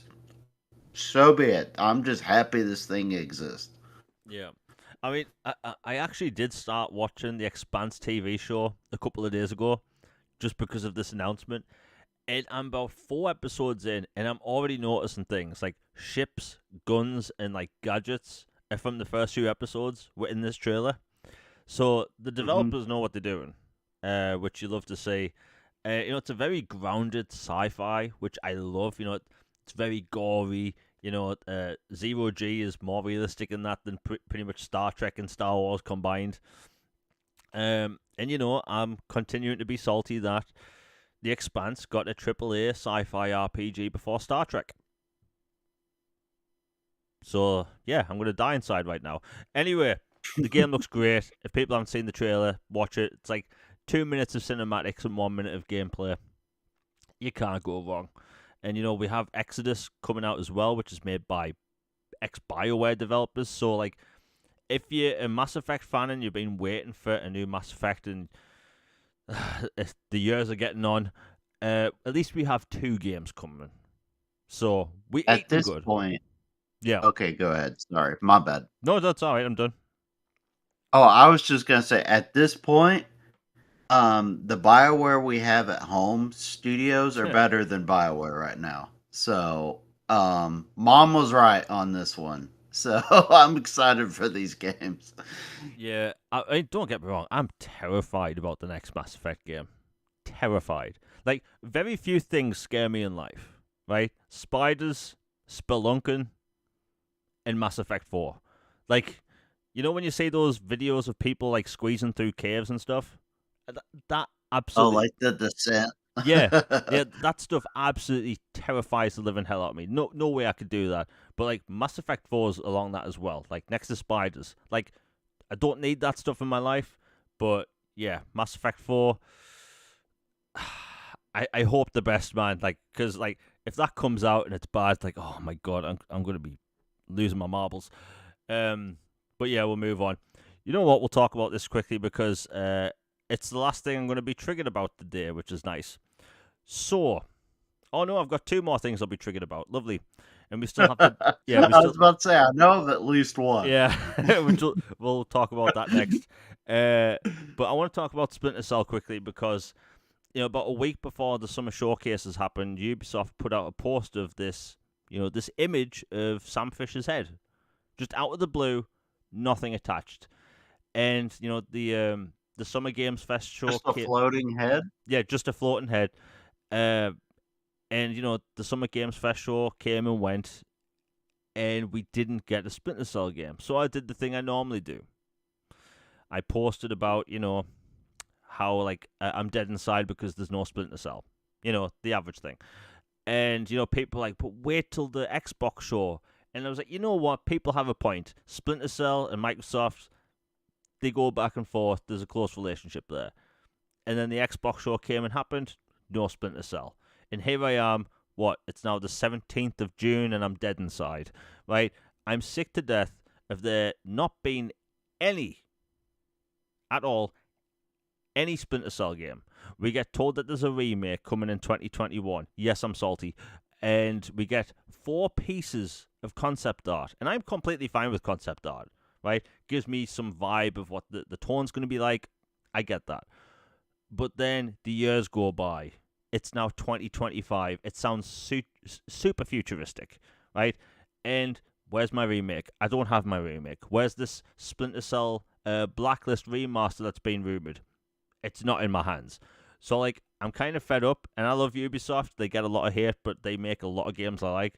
so be it. I'm just happy this thing exists. Yeah. I mean, I actually did start watching the Expanse TV show a couple of days ago just because of this announcement. And I'm about 4 episodes in, and I'm already noticing things like ships, guns, and like gadgets from the first few episodes were in this trailer. So the Hmm. developers know what they're doing, which you love to see. It's a very grounded sci-fi, which I love. It's very gory. Zero G is more realistic in that than pretty much Star Trek and Star Wars combined. I'm continuing to be salty that The Expanse got a AAA sci-fi RPG before Star Trek. So, yeah, I'm going to die inside right now. Anyway, the game looks great. If people haven't seen the trailer, watch it. It's like 2 minutes of cinematics and 1 minute of gameplay. You can't go wrong. And, we have Exodus coming out as well, which is made by ex-BioWare developers. So, like, if you're a Mass Effect fan and you've been waiting for a new Mass Effect and the years are getting on, at least we have 2 games coming. So, we At eating this good. point, Yeah. okay, go ahead. Sorry, my bad. No, that's all right. I'm done. Oh, I was just gonna say, at this point, the BioWare we have at home studios are better than BioWare right now. So, Mom was right on this one. So I'm excited for these games. Yeah, don't get me wrong. I'm terrified about the next Mass Effect game. Terrified. Like, very few things scare me in life, right? Spiders, spelunking, and Mass Effect 4. Like, when you see those videos of people, like, squeezing through caves and stuff? That Oh, absolutely... like the Descent. Yeah, yeah, that stuff absolutely terrifies the living hell out of me. No way I could do that. But, like, Mass Effect 4's along that as well. Like, next to spiders. Like, I don't need that stuff in my life, but yeah, Mass Effect 4. I hope the best, man. Like, because like if that comes out and it's bad, like, oh my god, I'm gonna be losing my marbles. But yeah, we'll move on. You know what? We'll talk about this quickly because it's the last thing I'm going to be triggered about today, which is nice. So, oh no, I've got 2 more things I'll be triggered about. Lovely, and we still have to. Yeah, we I was still. about to say, I know of at least one. Yeah, we'll talk about that next. But I want to talk about Splinter Cell quickly because about a week before the summer showcases happened, Ubisoft put out a post of this, this image of Sam Fisher's head, just out of the blue, nothing attached, and the Summer Games Fest show, Just a floating head. yeah, just a floating head, and the Summer Games Fest show came and went, and we didn't get a Splinter Cell game. So I did the thing I normally do. I posted about, how, like, I'm dead inside because there's no Splinter Cell. The average thing. And, people are like, but wait till the Xbox show. And I was like, you know what? People have a point. Splinter Cell and Microsoft, they go back and forth. There's a close relationship there. And then the Xbox show came and happened. No Splinter Cell. And here I am. What? It's now the 17th of June and I'm dead inside. Right? I'm sick to death of there not being any, at all, any Splinter Cell game. We get told that there's a remake coming in 2021. Yes, I'm salty. and we get 4 pieces of concept art. And I'm completely fine with concept art, right? Gives me some vibe of what the tone's going to be like. I get that. But then the years go by. It's now 2025. It sounds super futuristic, right? And where's my remake? I don't have my remake. Where's this Splinter Cell Blacklist remaster that's been rumored? It's not in my hands. So, like, I'm kind of fed up, and I love Ubisoft. They get a lot of hate, but they make a lot of games I like.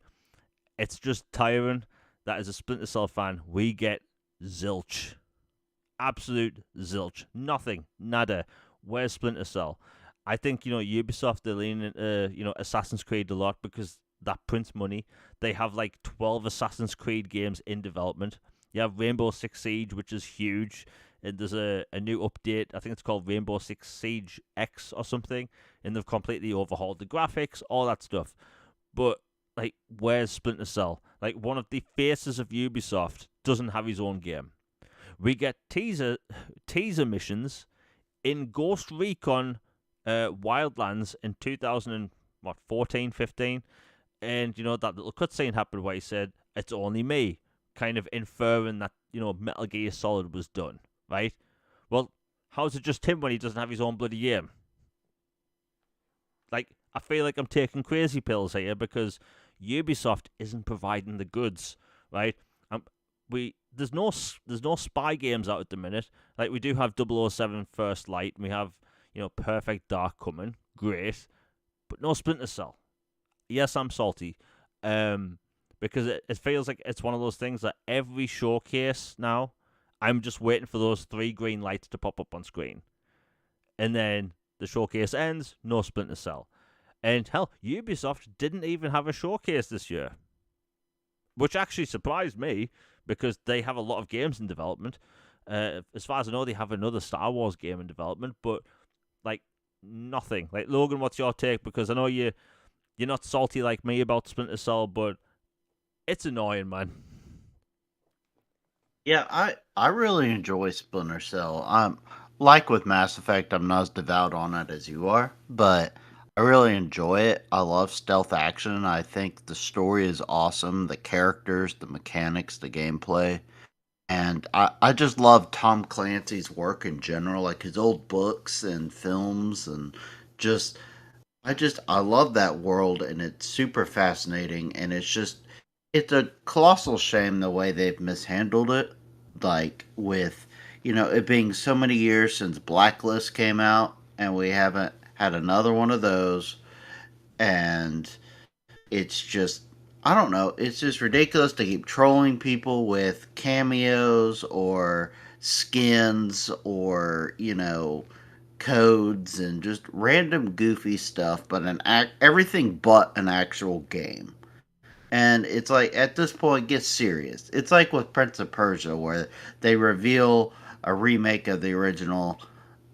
It's just tiring that as a Splinter Cell fan, we get zilch. Absolute zilch. Nothing. Nada. Where's Splinter Cell? I think, Ubisoft, they're leaning into, Assassin's Creed a lot because that prints money. They have, like, 12 Assassin's Creed games in development. You have Rainbow Six Siege, which is huge. And there's a new update. I think it's called Rainbow Six Siege X or something. And they've completely overhauled the graphics, all that stuff. But, like, where's Splinter Cell? Like, one of the faces of Ubisoft doesn't have his own game. We get teaser missions in Ghost Recon Wildlands in 2014, 15. And, that little cutscene happened where he said, it's only me. Kind of inferring that, Metal Gear Solid was done. Right? Well, how's it just him when he doesn't have his own bloody game? Like, I feel like I'm taking crazy pills here because Ubisoft isn't providing the goods, right? There's no spy games out at the minute. Like, we do have 007 First Light, and we have, Perfect Dark coming, great, but no Splinter Cell. Yes, I'm salty, because it feels like it's one of those things that every showcase now, I'm just waiting for those 3 green lights to pop up on screen. And then the showcase ends, no Splinter Cell. And hell, Ubisoft didn't even have a showcase this year. Which actually surprised me, because they have a lot of games in development. As far as I know, they have another Star Wars game in development, but, like, nothing. Like, Logan, what's your take? Because I know you're not salty like me about Splinter Cell, but it's annoying, man. Yeah, I really enjoy Splinter Cell. I'm like with Mass Effect, I'm not as devout on it as you are, but I really enjoy it. I love stealth action. I think the story is awesome, the characters, the mechanics, the gameplay. And I just love Tom Clancy's work in general, like his old books and films and just I love that world and it's super fascinating and it's a colossal shame the way they've mishandled it, like with it being so many years since Blacklist came out and we haven't had another one of those, and it's just I don't know, it's just ridiculous to keep trolling people with cameos or skins or codes and just random goofy stuff, but everything but an actual game. And it's like at this point it gets serious. It's like with Prince of Persia where they reveal a remake of the original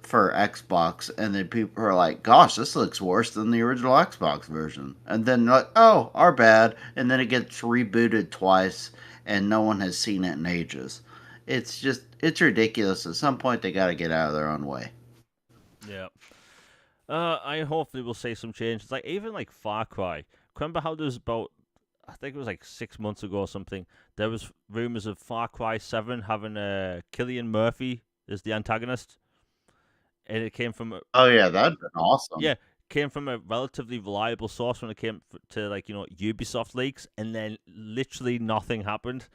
for Xbox and then people are like, gosh, this looks worse than the original Xbox version. And then like, oh, our bad, and then it gets rebooted twice and no one has seen it in ages. It's ridiculous. At some point they gotta get out of their own way. Yeah. I hopefully will see some change. It's like even like Far Cry. Remember how there was about, I think it was like 6 months ago or something. There was rumors of Far Cry 7 having Cillian Murphy as the antagonist, and it came from Oh yeah, that'd been awesome. yeah, came from a relatively reliable source when it came to like Ubisoft leaks, and then literally nothing happened.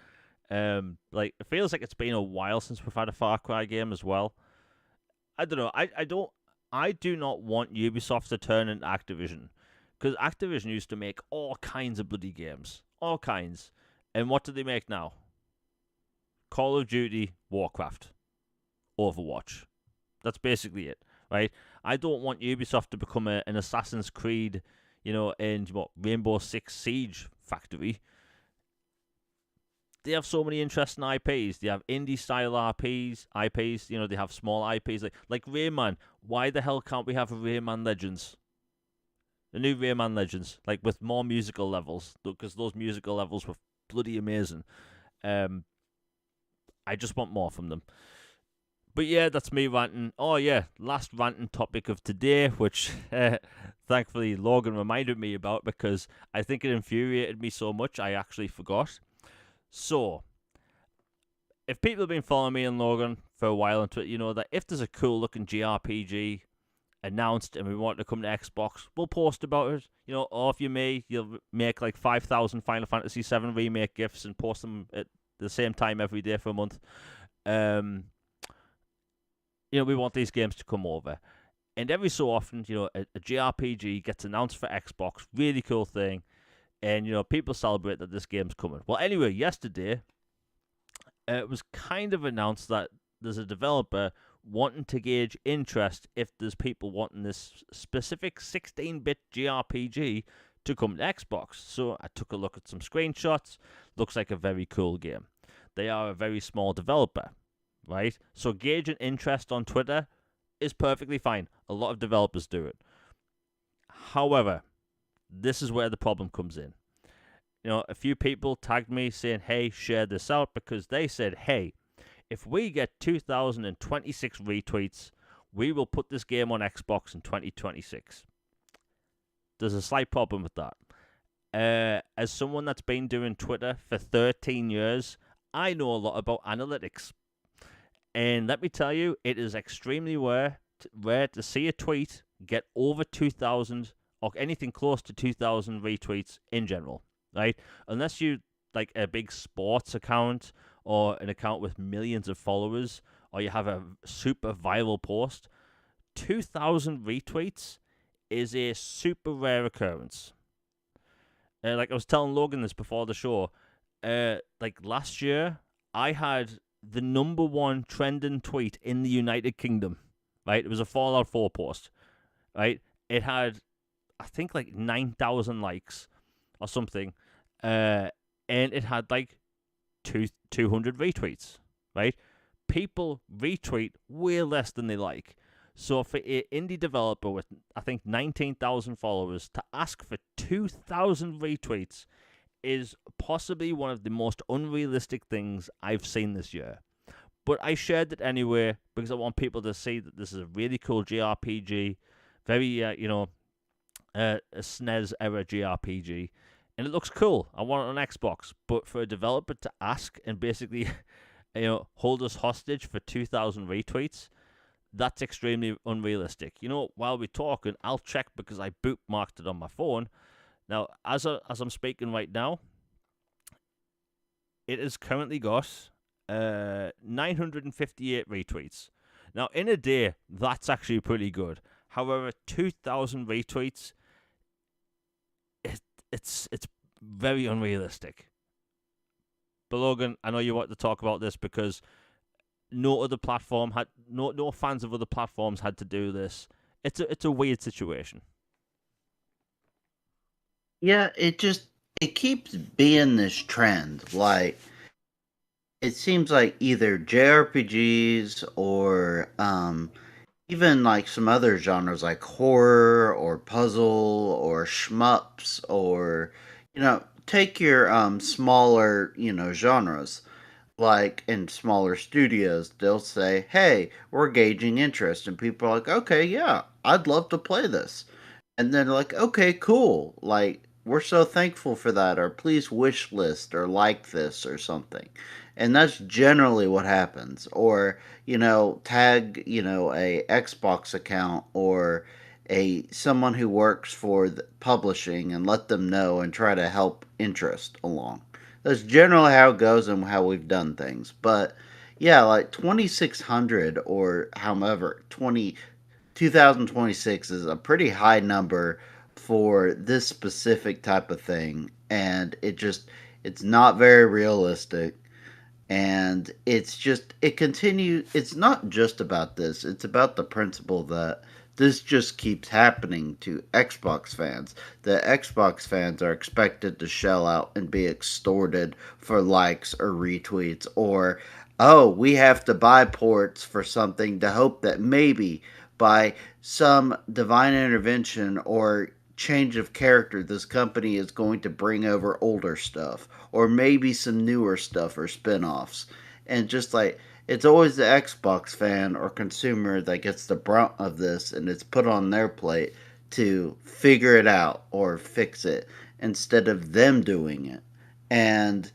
Like it feels like it's been a while since we've had a Far Cry game as well. I don't know. I do not want Ubisoft to turn into Activision, because Activision used to make all kinds of bloody games, all kinds. And what do they make now? Call of Duty, Warcraft, Overwatch. That's basically it, right? I don't want Ubisoft to become an Assassin's Creed, and Rainbow Six Siege factory. They have so many interesting IPs. They have indie style IPs. They have small IPs like Rayman. Why the hell can't we have a Rayman Legends? The new Rayman Legends, like with more musical levels, because those musical levels were bloody amazing. I just want more from them. But yeah, that's me ranting. Oh yeah, last ranting topic of today, which thankfully Logan reminded me about because I think it infuriated me so much I actually forgot. So, if people have been following me and Logan for a while on Twitter, you know that if there's a cool looking JRPG announced and we want to come to Xbox, we'll post about it. You know, or if you're me, you'll make like 5,000 Final Fantasy VII Remake gifs and post them at the same time every day for a month. You know, we want these games to come over. And every so often, you know, a JRPG gets announced for Xbox, really cool thing. And, you know, people celebrate that this game's coming. Well, anyway, yesterday, it was kind of announced that there's a developer wanting to gauge interest if there's people wanting this specific 16-bit JRPG to come to Xbox. So I took a look at some screenshots. Looks like a very cool game. They are a very small developer, right? So gauging interest on Twitter is perfectly fine. A lot of developers do it. However, this is where the problem comes in. You know, a few people tagged me saying, hey, share this out, because they said, hey, if we get 2,026 retweets, we will put this game on Xbox in 2026. There's a slight problem with that. As someone that's been doing Twitter for 13 years, I know a lot about analytics. And let me tell you, it is extremely rare to see a tweet get over 2,000 or anything close to 2,000 retweets in general, right? Unless you like a big sports account or an account with millions of followers, or you have a super viral post, 2,000 retweets is a super rare occurrence. Like I was telling Logan this before the show, like last year, I had the number one trending tweet in the United Kingdom, right? It was a Fallout 4 post, right? It had, I think, like 9,000 likes or something, and it had like 200 retweets, right? People retweet way less than they like. So for an indie developer with, I think, 19,000 followers to ask for 2,000 retweets is possibly one of the most unrealistic things I've seen this year. But I shared it anyway because I want people to see that this is a really cool JRPG, very, a SNES era JRPG, and it looks cool. I want it on Xbox. But for a developer to ask and basically, hold us hostage for 2,000 retweets, that's extremely unrealistic. You know, while we're talking, I'll check because I bookmarked it on my phone. Now, as I'm speaking right now, it has currently got 958 retweets. Now, in a day, that's actually pretty good. However, 2,000 retweets, it's very unrealistic. But Logan, I know you want to talk about this because no other platform had no fans of other platforms had to do this. It's a weird situation. Yeah, it keeps being this trend. Like it seems like either JRPGs or even like some other genres like horror or puzzle or shmups or take your smaller genres like in smaller studios, they'll say, hey, we're gauging interest, and people are like, okay, yeah, I'd love to play this. And then like, okay, cool, like we're so thankful for that, or please wish list or like this or something. And that's generally what happens. Or tag a Xbox account or a someone who works for the publishing and let them know and try to help interest along. That's generally how it goes and how we've done things. But yeah, like 2,600 or however 2026 is a pretty high number for this specific type of thing, and it's not very realistic. And it continues. It's not just about this, it's about the principle that this just keeps happening to Xbox fans. The Xbox fans are expected to shell out and be extorted for likes or retweets, or oh, we have to buy ports for something to hope that maybe by some divine intervention or change of character, this company is going to bring over older stuff or maybe some newer stuff or spin offs. And just like it's always the Xbox fan or consumer that gets the brunt of this, and it's put on their plate to figure it out or fix it instead of them doing it. And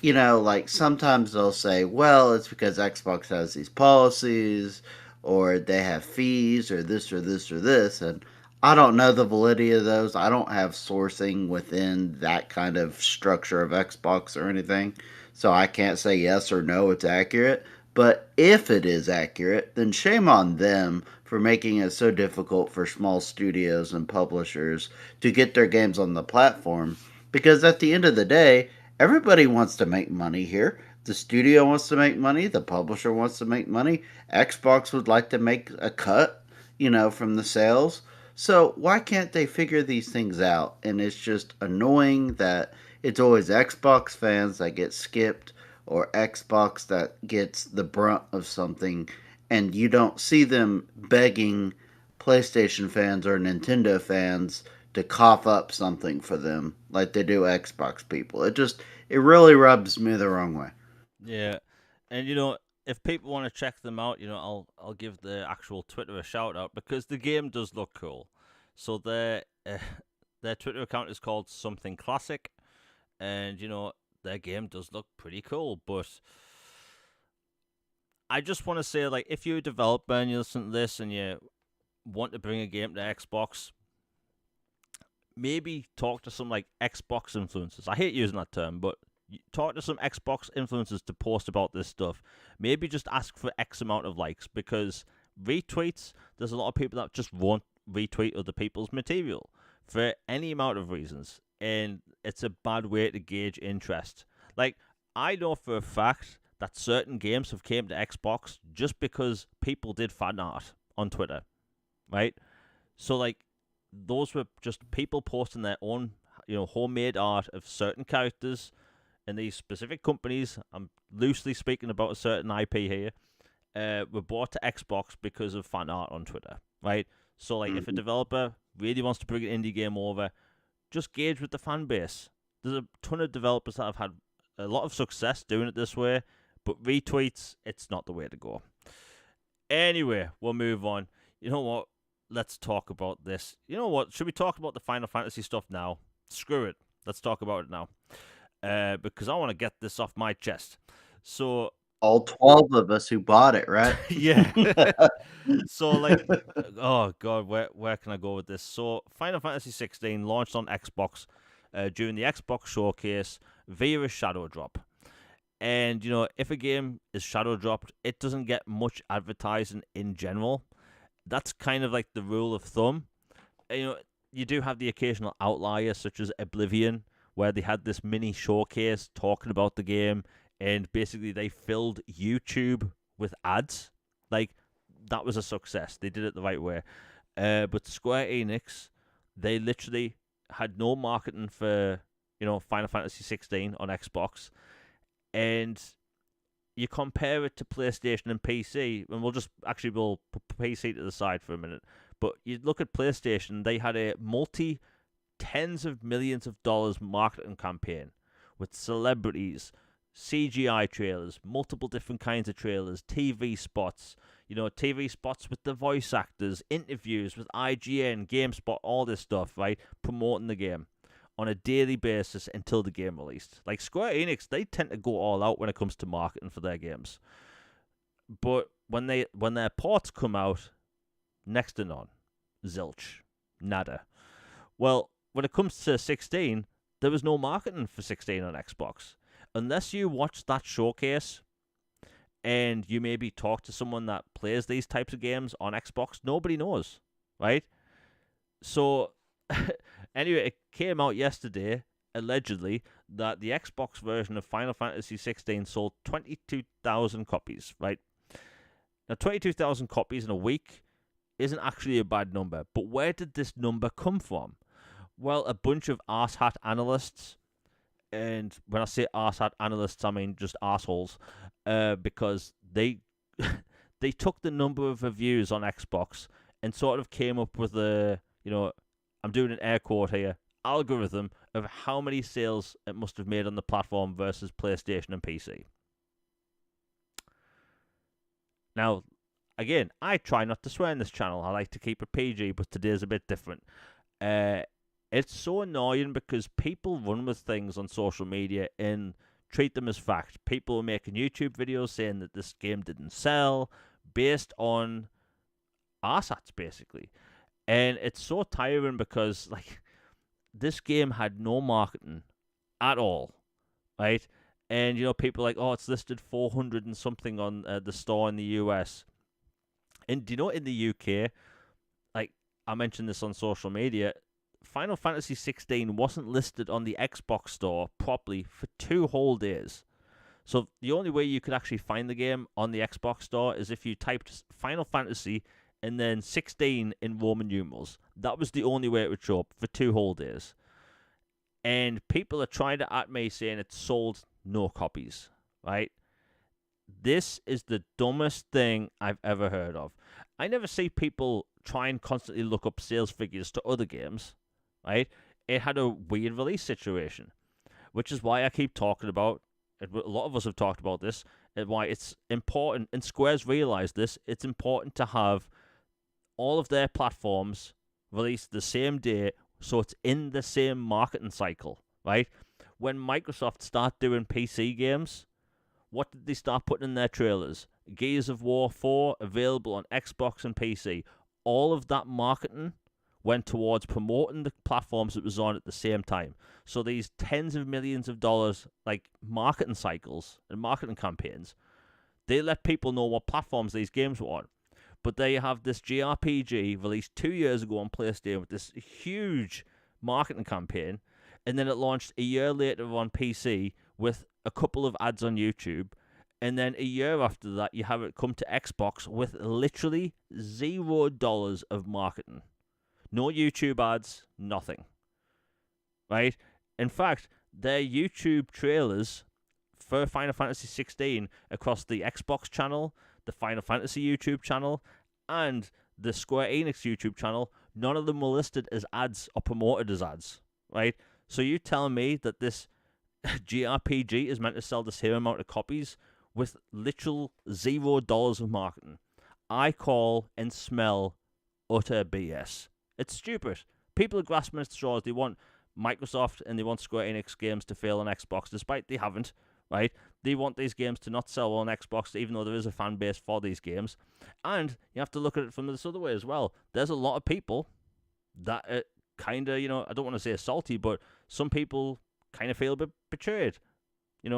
like sometimes they'll say, well, it's because Xbox has these policies or they have fees or this or this or this. And I don't know the validity of those. I don't have sourcing within that kind of structure of Xbox or anything. So I can't say yes or no, it's accurate. But if it is accurate, then shame on them for making it so difficult for small studios and publishers to get their games on the platform. Because at the end of the day, everybody wants to make money here. The studio wants to make money, the publisher wants to make money, Xbox would like to make a cut, from the sales. So why can't they figure these things out? And it's just annoying that it's always Xbox fans that get skipped or Xbox that gets the brunt of something, and you don't see them begging PlayStation fans or Nintendo fans to cough up something for them like they do Xbox people. It really rubs me the wrong way. Yeah, and if people want to check them out, I'll give the actual Twitter a shout out because the game does look cool. So their Twitter account is called Something Classic, and their game does look pretty cool. But I just want to say, like, if you're a developer and you listen to this and you want to bring a game to Xbox, maybe talk to some like Xbox influencers. I hate using that term, but talk to some Xbox influencers to post about this stuff. Maybe just ask for X amount of likes because retweets, there's a lot of people that just won't retweet other people's material for any amount of reasons. And it's a bad way to gauge interest. Like, I know for a fact that certain games have came to Xbox just because people did fan art on Twitter, right? So, like, those were just people posting their own, homemade art of certain characters in these specific companies. I'm loosely speaking about a certain IP here. Were brought to Xbox because of fan art on Twitter, right? So, like, if a developer really wants to bring an indie game over, just gauge with the fan base. There's a ton of developers that have had a lot of success doing it this way, but retweets, it's not the way to go. Anyway, we'll move on. You know what? Let's talk about this. You know what? Should we talk about the Final Fantasy stuff now? Screw it. Let's talk about it now. Because I want to get this off my chest. So, All 12 of us who bought it, right? yeah. So, like, oh god, where can I go with this? So, Final Fantasy 16 launched on Xbox during the Xbox showcase via a shadow drop. And if a game is shadow dropped, it doesn't get much advertising in general. That's kind of like the rule of thumb. You do have the occasional outlier, such as Oblivion, where they had this mini showcase talking about the game, and basically they filled YouTube with ads. Like, that was a success. They did it the right way. But Square Enix, they literally had no marketing for Final Fantasy 16 on Xbox, and you compare it to PlayStation and PC, and we'll put PC to the side for a minute. But you look at PlayStation, they had a multi tens of millions of dollars marketing campaign with celebrities, CGI trailers, multiple different kinds of trailers, TV spots, TV spots with the voice actors, interviews with IGN, GameSpot, all this stuff, right? Promoting the game on a daily basis until the game released. Like, Square Enix, they tend to go all out when it comes to marketing for their games. But when their ports come out, next to none. Zilch. Nada. Well, when it comes to 16, there was no marketing for 16 on Xbox. Unless you watch that showcase and you maybe talk to someone that plays these types of games on Xbox, nobody knows, right? So, anyway, it came out yesterday, allegedly, that the Xbox version of Final Fantasy 16 sold 22,000 copies, right? Now, 22,000 copies in a week isn't actually a bad number, but where did this number come from? Well, a bunch of arsehat analysts, and when I say arsehat analysts, I mean just assholes, because they they took the number of reviews on Xbox and sort of came up with I'm doing an air quote here, algorithm of how many sales it must have made on the platform versus PlayStation and PC. Now, again, I try not to swear in this channel. I like to keep it PG, but today's a bit different. Uh, it's so annoying because people run with things on social media and treat them as fact. People are making YouTube videos saying that this game didn't sell based on RSATs, basically. And it's so tiring because, like, this game had no marketing at all, right? And, people are like, oh, it's listed 400 and something on the store in the US. And do you know, in the UK, like, I mentioned this on social media, Final Fantasy 16 wasn't listed on the Xbox store properly for 2 whole days. So the only way you could actually find the game on the Xbox store is if you typed Final Fantasy and then 16 in Roman numerals. That was the only way it would show up for 2 whole days. And people are trying to at me saying it sold no copies, right? This is the dumbest thing I've ever heard of. I never see people try and constantly look up sales figures to other games, right? It had a weird release situation, which is why I keep talking about it. A lot of us have talked about this, and why it's important, and Square's realized this, it's important to have all of their platforms released the same day so it's in the same marketing cycle, right? When Microsoft start doing PC games, what did they start putting in their trailers? Gears of War 4 available on Xbox and PC. All of that marketing went towards promoting the platforms it was on at the same time. So these tens of millions of dollars, like marketing cycles and marketing campaigns, they let people know what platforms these games were on. But there you have this JRPG released 2 years ago on PlayStation with this huge marketing campaign, and then it launched a year later on PC with a couple of ads on YouTube, and then a year after that you have it come to Xbox with literally $0 of marketing. No YouTube ads, nothing. Right? In fact, their YouTube trailers for Final Fantasy 16 across the Xbox channel, the Final Fantasy YouTube channel, and the Square Enix YouTube channel, none of them were listed as ads or promoted as ads. Right? So you telling me that this JRPG is meant to sell the same amount of copies with literal $0 of marketing? I call and smell utter BS. It's stupid. People are grasping at straws. They want Microsoft and they want Square Enix games to fail on Xbox, despite they haven't, right? They want these games to not sell on Xbox, even though there is a fan base for these games. And you have to look at it from this other way as well. There's a lot of people that kind of, I don't want to say salty, but some people kind of feel a bit betrayed. They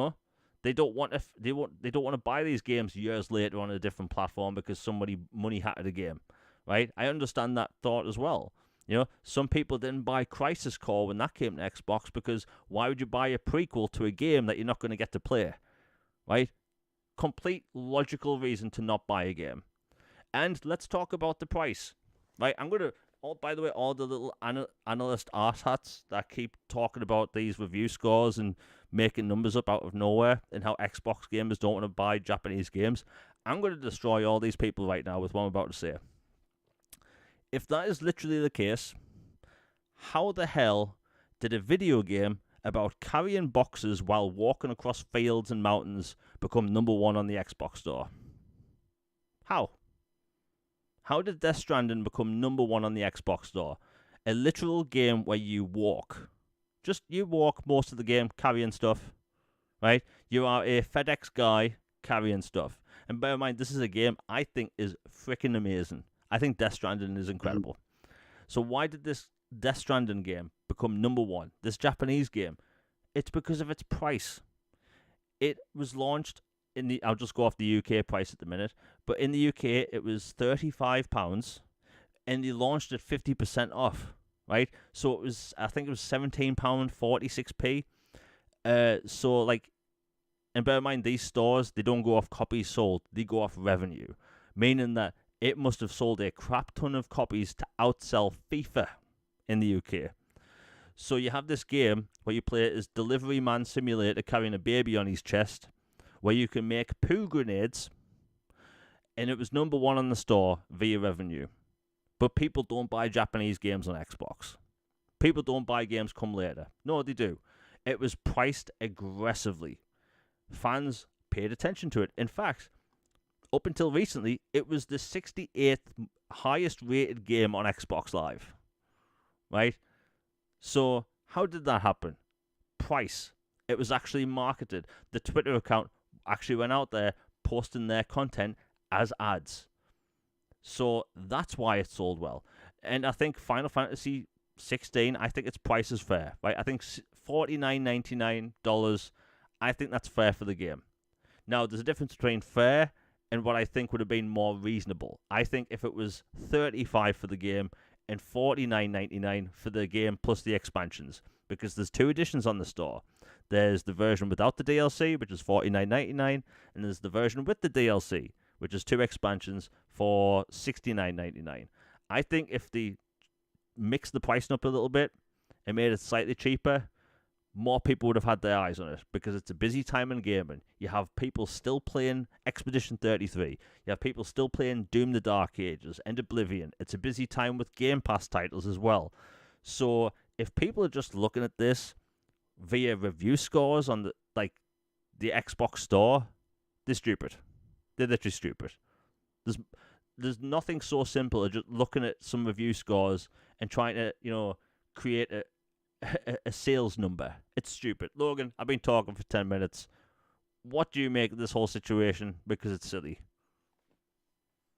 don't want to. They don't want to buy these games years later on a different platform because somebody money hatted the game, right? I understand that thought as well. Some people didn't buy Crisis Core when that came to Xbox because why would you buy a prequel to a game that you're not going to get to play, right? Complete logical reason to not buy a game. And let's talk about the price, right? I'm going to, by the way, all the little analyst arsehots that keep talking about these review scores and making numbers up out of nowhere and how Xbox gamers don't want to buy Japanese games, I'm going to destroy all these people right now with what I'm about to say. If that is literally the case, how the hell did a video game about carrying boxes while walking across fields and mountains become number one on the Xbox store? How? How did Death Stranding become number one on the Xbox store? A literal game where you walk. Just you walk most of the game carrying stuff, right? You are a FedEx guy carrying stuff. And bear in mind, this is a game I think is freaking amazing. I think Death Stranding is incredible. So why did this Death Stranding game become number one? This Japanese game? It's because of its price. It was launched in the... I'll just go off the UK price at the minute. But in the UK, it was £35. And they launched it 50% off, right? So it was... I think it was £17.46p. So, like... And bear in mind, these stores, they don't go off copies sold. They go off revenue. Meaning that it must have sold a crap ton of copies to outsell FIFA in the UK. So you have this game where you play as Delivery Man Simulator carrying a baby on his chest, where you can make poo grenades, and it was number one on the store via revenue. But people don't buy Japanese games on Xbox. People don't buy games come later. No, they do. It was priced aggressively. Fans paid attention to it. In fact, up until recently, it was the 68th highest rated game on Xbox Live, right? So how did that happen? Price. It was actually marketed. The Twitter account actually went out there posting their content as ads. So that's why it sold well. And I think Final Fantasy 16, I think its price is fair, right? I think $49.99. I think that's fair for the game. Now, there's a difference between fair and what I think would have been more reasonable. I think if it was $35 for the game and $49.99 for the game plus the expansions, because there's two editions on the store. There's the version without the DLC, which is $49.99, and there's the version with the DLC, which is two expansions for $69.99. I think if they mixed the pricing up a little bit and made it slightly cheaper, more people would have had their eyes on it, because it's a busy time in gaming. You have people still playing Expedition 33. You have people still playing Doom the Dark Ages and Oblivion. It's a busy time with Game Pass titles as well. So if people are just looking at this via review scores on the Xbox store, they're stupid. They're literally stupid. There's nothing so simple as just looking at some review scores and trying to, create a sales number. It's stupid. Logan, I've been talking for 10 minutes. What do you make of this whole situation? Because it's silly.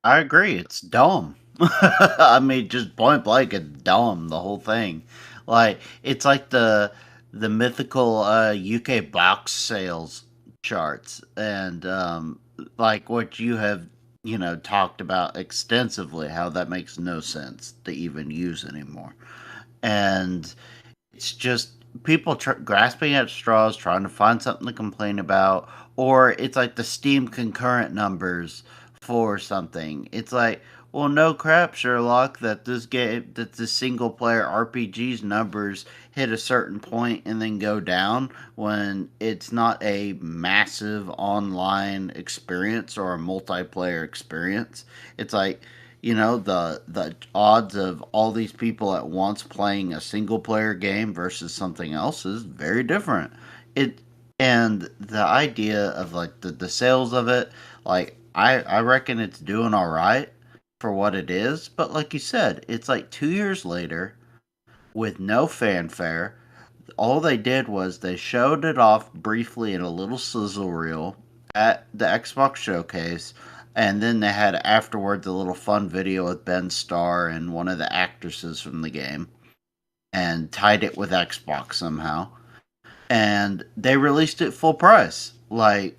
I agree. It's dumb. I mean, just point blank, it's dumb. The whole thing, like it's like the mythical UK box sales charts, and like what you have talked about extensively, how that makes no sense to even use anymore, and it's just people grasping at straws, trying to find something to complain about, or it's like the Steam concurrent numbers for something. It's like, well, no crap, Sherlock, that the single player RPG's numbers hit a certain point and then go down when it's not a massive online experience or a multiplayer experience. It's like, the odds of all these people at once playing a single player game versus something else is very different. It and the idea of like the sales of it, like I reckon it's doing all right for what it is, but like you said, it's like 2 years later with no fanfare. All they did was they showed it off briefly in a little sizzle reel at the Xbox showcase, and then they had afterwards a little fun video with Ben Starr and one of the actresses from the game, and tied it with Xbox somehow. And they released it full price. Like,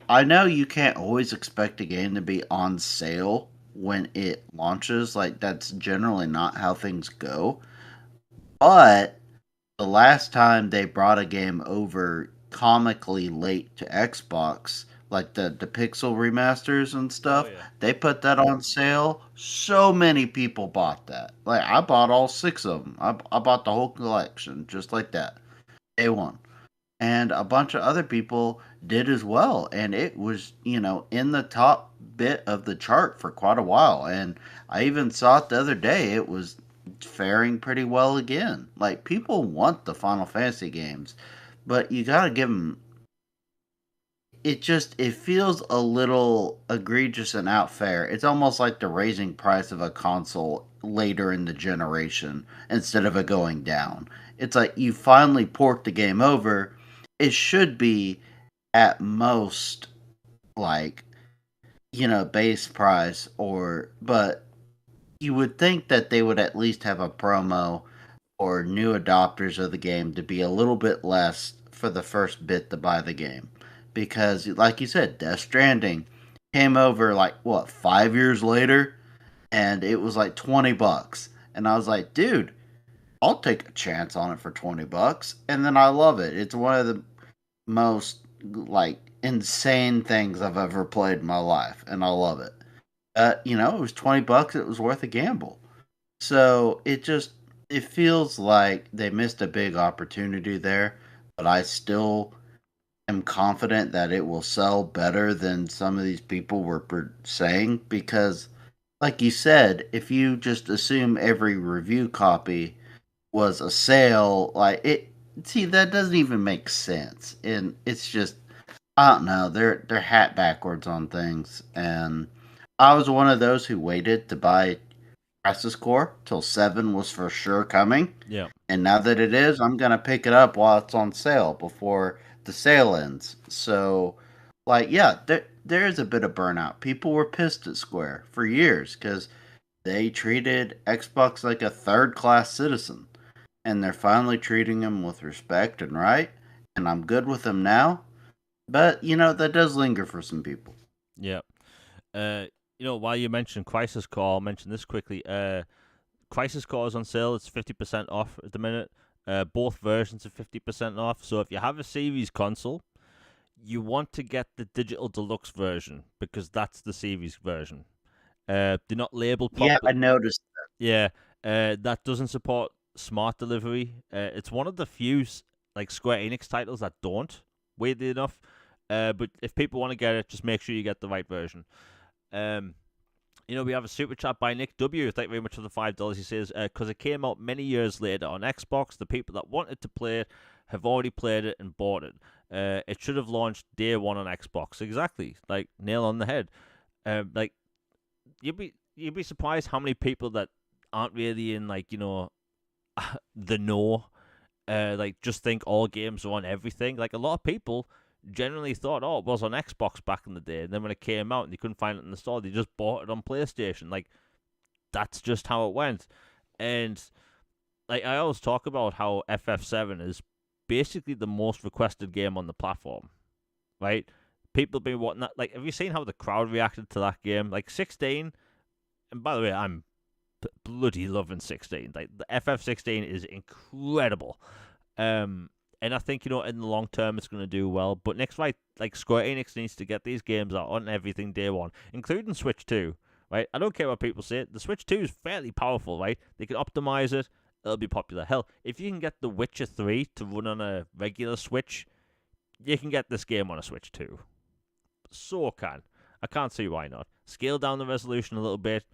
I know you can't always expect a game to be on sale when it launches. Like, that's generally not how things go. But the last time they brought a game over comically late to Xbox, like the Pixel remasters and stuff, Yeah. they put that on sale. So many people bought that. Like, I bought all six of them. I bought the whole collection just like that. Day one. And a bunch of other people did as well. And it was, in the top bit of the chart for quite a while. And I even saw it the other day. It was faring pretty well again. Like, people want the Final Fantasy games, but you gotta give them. It feels a little egregious and out fair. It's almost like the raising price of a console later in the generation instead of it going down. It's like you finally port the game over. It should be at most like, base price, but you would think that they would at least have a promo or new adopters of the game to be a little bit less for the first bit to buy the game. Because, like you said, Death Stranding came over like, what, 5 years later? And it was like $20. And I was like, dude, I'll take a chance on it for $20. And then I love it. It's one of the most, like, insane things I've ever played in my life. And I love it. It was $20. It was worth a gamble. So it feels like they missed a big opportunity there, but I still am confident that it will sell better than some of these people were saying, because like you said, if you just assume every review copy was a sale, like, that doesn't even make sense. And it's just, I don't know. They're hat backwards on things, and I was one of those who waited to buy Crisis Core till 7 was for sure coming. Yeah, And now that it is, I'm gonna pick it up while it's on sale before the sale ends. So, like, yeah, there is a bit of burnout. People were pissed at Square for years because they treated Xbox like a third class citizen, and they're finally treating them with respect and right. And I'm good with them now. But that does linger for some people. yeah. Uh, while you mentioned Crisis Core, I'll mention this quickly. Crisis Core is on sale. It's 50% off at the minute. Both versions are 50% off. So if you have a series console, you want to get the digital deluxe version because that's the series version. They're not labeled Yeah, properly. I noticed. Yeah, that doesn't support smart delivery. It's one of the few like Square Enix titles that don't. Weirdly enough, but if people want to get it, just make sure you get the right version. Um, we have a super chat by Nick W. Thank you very much for the $5. He says, because it came out many years later on Xbox, the people that wanted to play it have already played it and bought it. It should have launched day one on Xbox. Exactly, like nail on the head. Like you'd be surprised how many people that aren't really in like the know, like just think all games are on everything. Like a lot of people generally thought, oh, it was on Xbox back in the day, and then when it came out and they couldn't find it in the store, they just bought it on PlayStation. Like that's just how it went. And like I always talk about how FF7 is basically the most requested game on the platform, right? People have been wanting that. Like, have you seen how the crowd reacted to that game? Like 16, and by the way, I'm bloody loving 16. Like the FF16 is incredible. And I think in the long term it's going to do well. But next, right, like Square Enix needs to get these games out on everything day one, including Switch 2. Right, I don't care what people say. The Switch 2 is fairly powerful, right? They can optimize it. It'll be popular. Hell, if you can get The Witcher 3 to run on a regular Switch, you can get this game on a Switch 2. So can. I can't see why not. Scale down the resolution a little bit.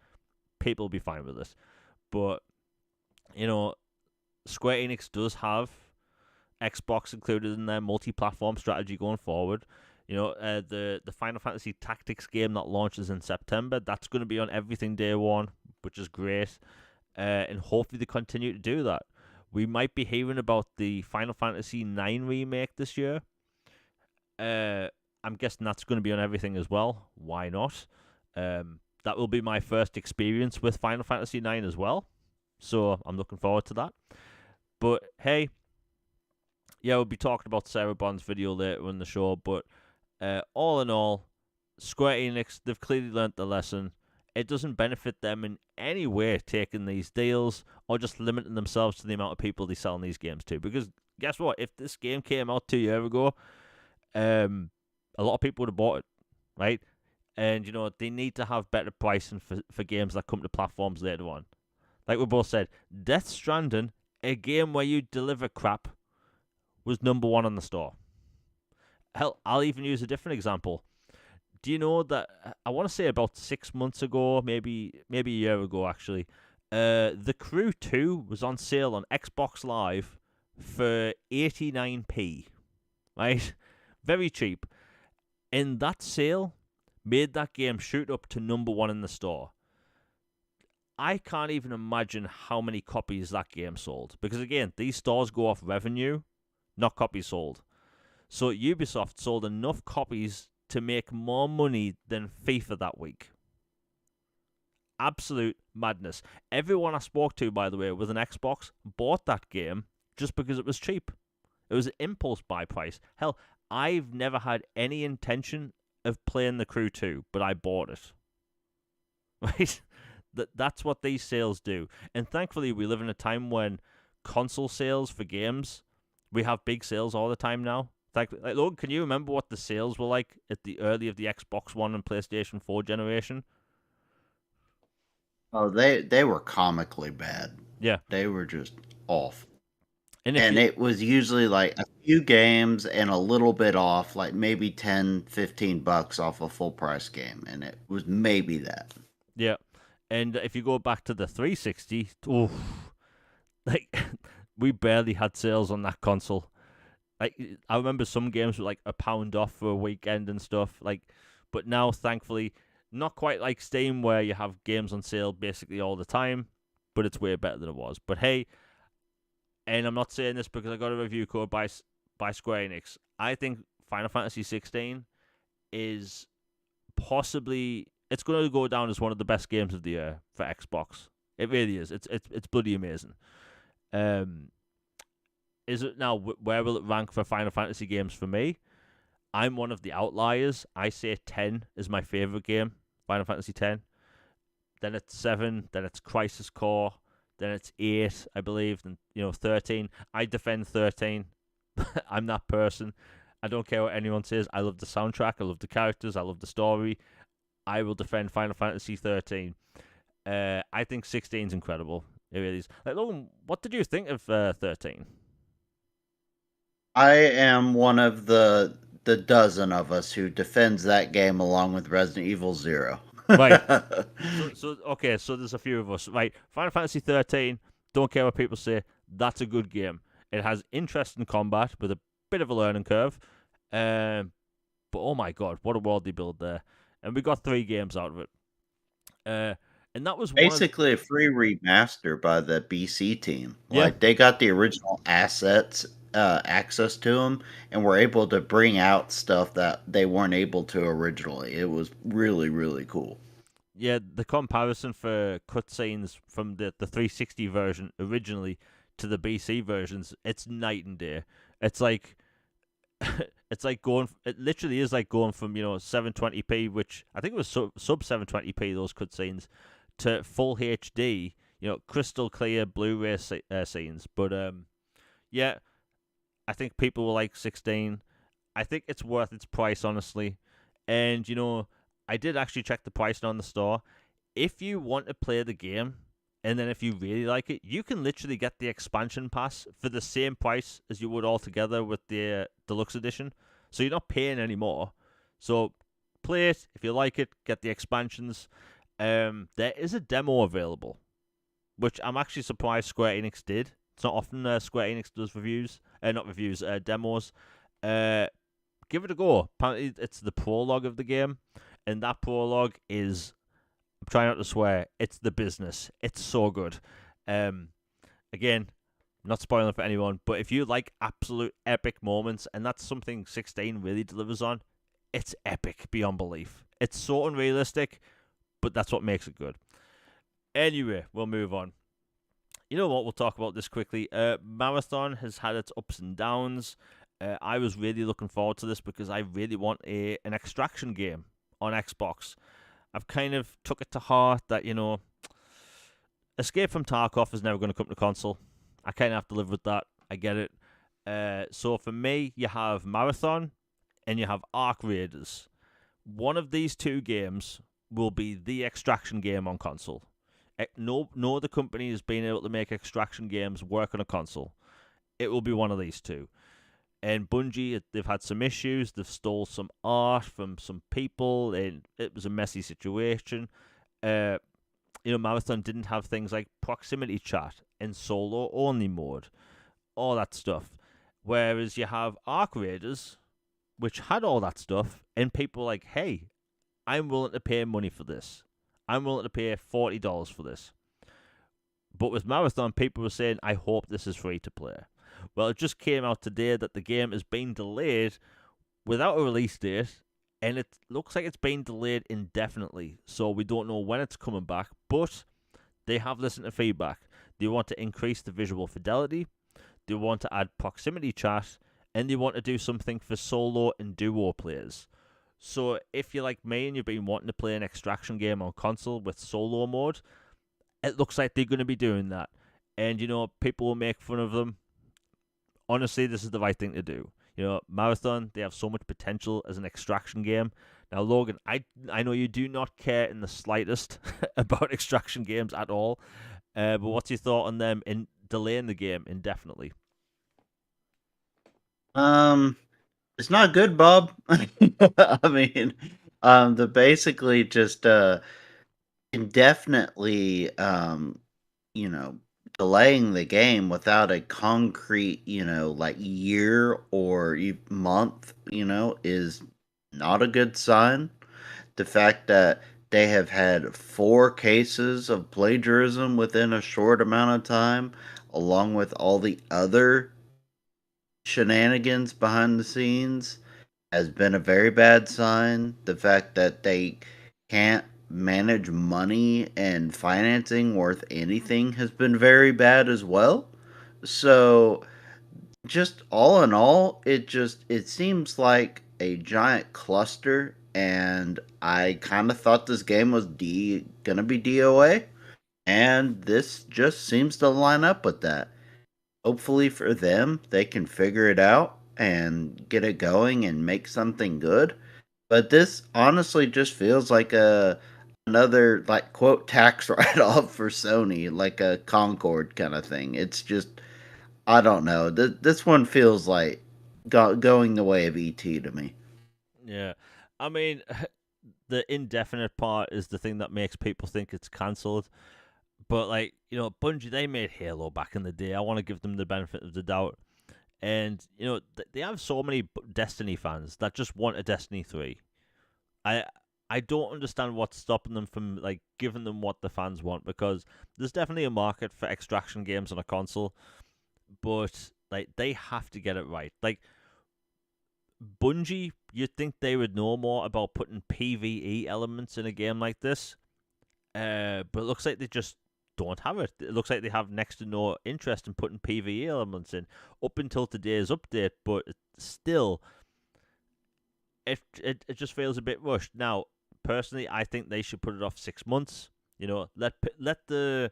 People will be fine with this. But, Square Enix does have Xbox included in their multi-platform strategy going forward. The Final Fantasy Tactics game that launches in September, that's going to be on everything day one, which is great. And hopefully they continue to do that. We might be hearing about the Final Fantasy IX remake this year. I'm guessing that's going to be on everything as well. Why not? That will be my first experience with Final Fantasy IX as well. So I'm looking forward to that. But hey, yeah, we'll be talking about Sarah Bond's video later in the show. But all in all, Square Enix, they've clearly learnt the lesson. It doesn't benefit them in any way taking these deals or just limiting themselves to the amount of people they sell these games to. Because guess what? If this game came out 2 years ago, a lot of people would have bought it, right? And, they need to have better pricing for games that come to platforms later on. Like we both said, Death Stranding, a game where you deliver crap, was number one on the store. Hell, I'll even use a different example. Do you know that, I want to say about 6 months ago, maybe a year ago actually, The Crew 2 was on sale on Xbox Live for 89p, right? Very cheap. And that sale made that game shoot up to number one in the store. I can't even imagine how many copies that game sold. Because again, these stores go off revenue, not copies sold. So Ubisoft sold enough copies to make more money than FIFA that week. Absolute madness. Everyone I spoke to, by the way, with an Xbox bought that game just because it was cheap. It was an impulse buy price. Hell, I've never had any intention of playing The Crew 2, but I bought it. Right? That's what these sales do. And thankfully, we live in a time when console sales for games, we have big sales all the time now. Like, Logan, can you remember what the sales were like at the early of the Xbox One and PlayStation 4 generation? Oh, they were comically bad. Yeah. They were just off. And it was usually like a few games and a little bit off, like maybe 10, $15 off a full price game. And it was maybe that. Yeah. And if you go back to the 360, like we barely had sales on that console. Like I remember some games were like a pound off for a weekend and stuff. Like, but now thankfully, not quite like Steam where you have games on sale basically all the time, but it's way better than it was. But hey, and I'm not saying this because I got a review code by Square Enix. I think Final Fantasy 16 is possibly it's going to go down as one of the best games of the year for Xbox. It really is. It's bloody amazing. Um, is it now? Where will it rank for Final Fantasy games for me? I'm one of the outliers. I say 10 is my favorite game, Final Fantasy 10. Then it's 7. Then it's Crisis Core. Then it's 8, I believe. Then 13. I defend 13. I'm that person. I don't care what anyone says. I love the soundtrack. I love the characters. I love the story. I will defend Final Fantasy 13. I think 16 is incredible. It really is. Like, Logan, what did you think of 13? I am one of the dozen of us who defends that game along with Resident Evil Zero. Right. So okay. So there's a few of us. Right. Final Fantasy 13. Don't care what people say. That's a good game. It has interesting combat with a bit of a learning curve. But oh my god, what a world they built there! And we got 3 games out of it. And that was Basically a free remaster by the BC team. Yeah. Like they got the original assets, access to them, and were able to bring out stuff that they weren't able to originally. It was really, really cool. Yeah, the comparison for cutscenes from the 360 version originally to the BC versions, it's night and day. It's like it's like going. It literally is like going from 720p, which I think it was sub 720p those cutscenes, to full HD. Crystal clear Blu-ray scenes. But yeah, I think people will like 16. I think it's worth its price, honestly. And I did actually check the pricing on the store. If you want to play the game, and then if you really like it, you can literally get the expansion pass for the same price as you would altogether with the deluxe edition. So you're not paying any more. So play it. If you like it, get the expansions. There is a demo available, which I'm actually surprised Square Enix did. It's not often Square Enix does reviews, not reviews, demos. Give it a go. Apparently, it's the prologue of the game, and that prologue is, I'm trying not to swear, it's the business. It's so good. Again, not spoiling for anyone, but if you like absolute epic moments, and that's something 16 really delivers on, it's epic beyond belief. It's so unrealistic, but that's what makes it good. Anyway, we'll move on. You know what? We'll talk about this quickly. Marathon has had its ups and downs. I was really looking forward to this because I really want an extraction game on Xbox. I've kind of took it to heart that, Escape from Tarkov is never going to come to console. I kind of have to live with that. I get it. So for me, you have Marathon and you have Arc Raiders. One of these 2 games will be the extraction game on console. No other company has been able to make extraction games work on a console. It will be one of these 2. And Bungie, they've had some issues. They've stole some art from some people, and it was a messy situation. Marathon didn't have things like proximity chat and solo only mode, all that stuff. Whereas you have Arc Raiders, which had all that stuff, and people were like, hey, I'm willing to pay money for this. I'm willing to pay $40 for this. But with Marathon, people were saying, I hope this is free to play. Well, it just came out today that the game has been delayed without a release date, and it looks like it's been delayed indefinitely. So we don't know when it's coming back, but they have listened to feedback. They want to increase the visual fidelity, they want to add proximity chat, and they want to do something for solo and duo players. So if you're like me and you've been wanting to play an extraction game on console with solo mode, it looks like they're going to be doing that. And, people will make fun of them. Honestly, this is the right thing to do. Marathon, they have so much potential as an extraction game. Now, Logan, I know you do not care in the slightest about extraction games at all. But what's your thought on them in delaying the game indefinitely? It's not good, Bob. I mean, the basically just indefinitely, you know, delaying the game without a concrete, like year or month, is not a good sign. The fact that they have had 4 cases of plagiarism within a short amount of time, along with all the other shenanigans behind the scenes, has been a very bad sign. The fact that they can't manage money and financing worth anything has been very bad as well. So, just all in all, it seems like a giant cluster, and I kind of thought this game was gonna be DOA, and this just seems to line up with that. Hopefully for them, they can figure it out and get it going and make something good. But this honestly just feels like another like quote tax write off for Sony, like a Concord kind of thing. It's just I don't know. This one feels like going the way of ET to me. Yeah, I mean, the indefinite part is the thing that makes people think it's cancelled. But like Bungie, they made Halo back in the day. I want to give them the benefit of the doubt. And they have so many Destiny fans that just want a Destiny 3. I I don't understand what's stopping them from like giving them what the fans want, because there's definitely a market for extraction games on a console, but like they have to get it right. Like Bungie, you'd think they would know more about putting PvE elements in a game like this, but it looks like they just don't have it. It looks like they have next to no interest in putting PvE elements in up until today's update, but still, it just feels a bit rushed. Now, personally, I think they should put it off 6 months. Let the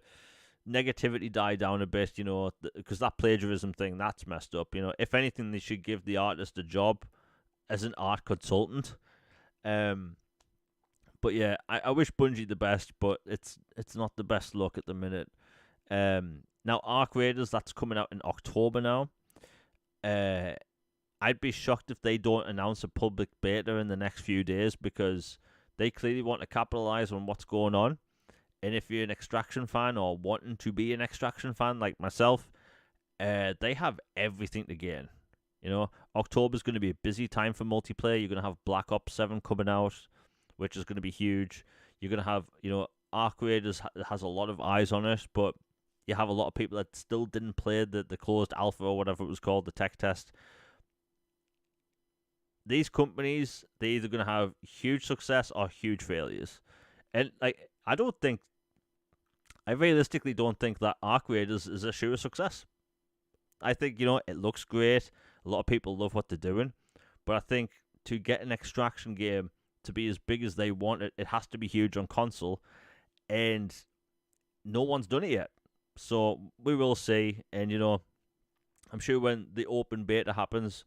negativity die down a bit. Because that plagiarism thing, that's messed up. If anything, they should give the artist a job as an art consultant. But yeah, I wish Bungie the best, but it's not the best look at the minute. Now Arc Raiders, that's coming out in October now. I'd be shocked if they don't announce a public beta in the next few days, because they clearly want to capitalize on what's going on. And if you're an Extraction fan or wanting to be an Extraction fan like myself, they have everything to gain. October's going to be a busy time for multiplayer. You're going to have Black Ops 7 coming out, which is going to be huge. You're going to have, Arc Raiders has a lot of eyes on it, but you have a lot of people that still didn't play the closed alpha or whatever it was called, the tech test. These companies, they're either going to have huge success or huge failures. And like, I realistically don't think that Arc Raiders is a sure success. I think, it looks great. A lot of people love what they're doing. But I think to get an extraction game to be as big as they want it, it has to be huge on console. And no one's done it yet. So we will see. And, I'm sure when the open beta happens,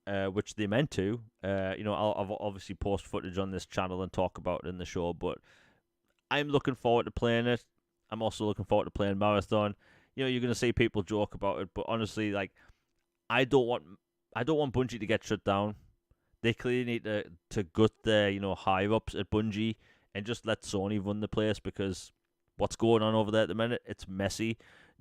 which they meant to, I'll obviously post footage on this channel and talk about it in the show. But I'm looking forward to playing it. I'm also looking forward to playing Marathon. You're going to see people joke about it, but honestly, like, I don't want Bungie to get shut down. They clearly need to gut their higher ups at Bungie and just let Sony run the place, because what's going on over there at the minute, it's messy.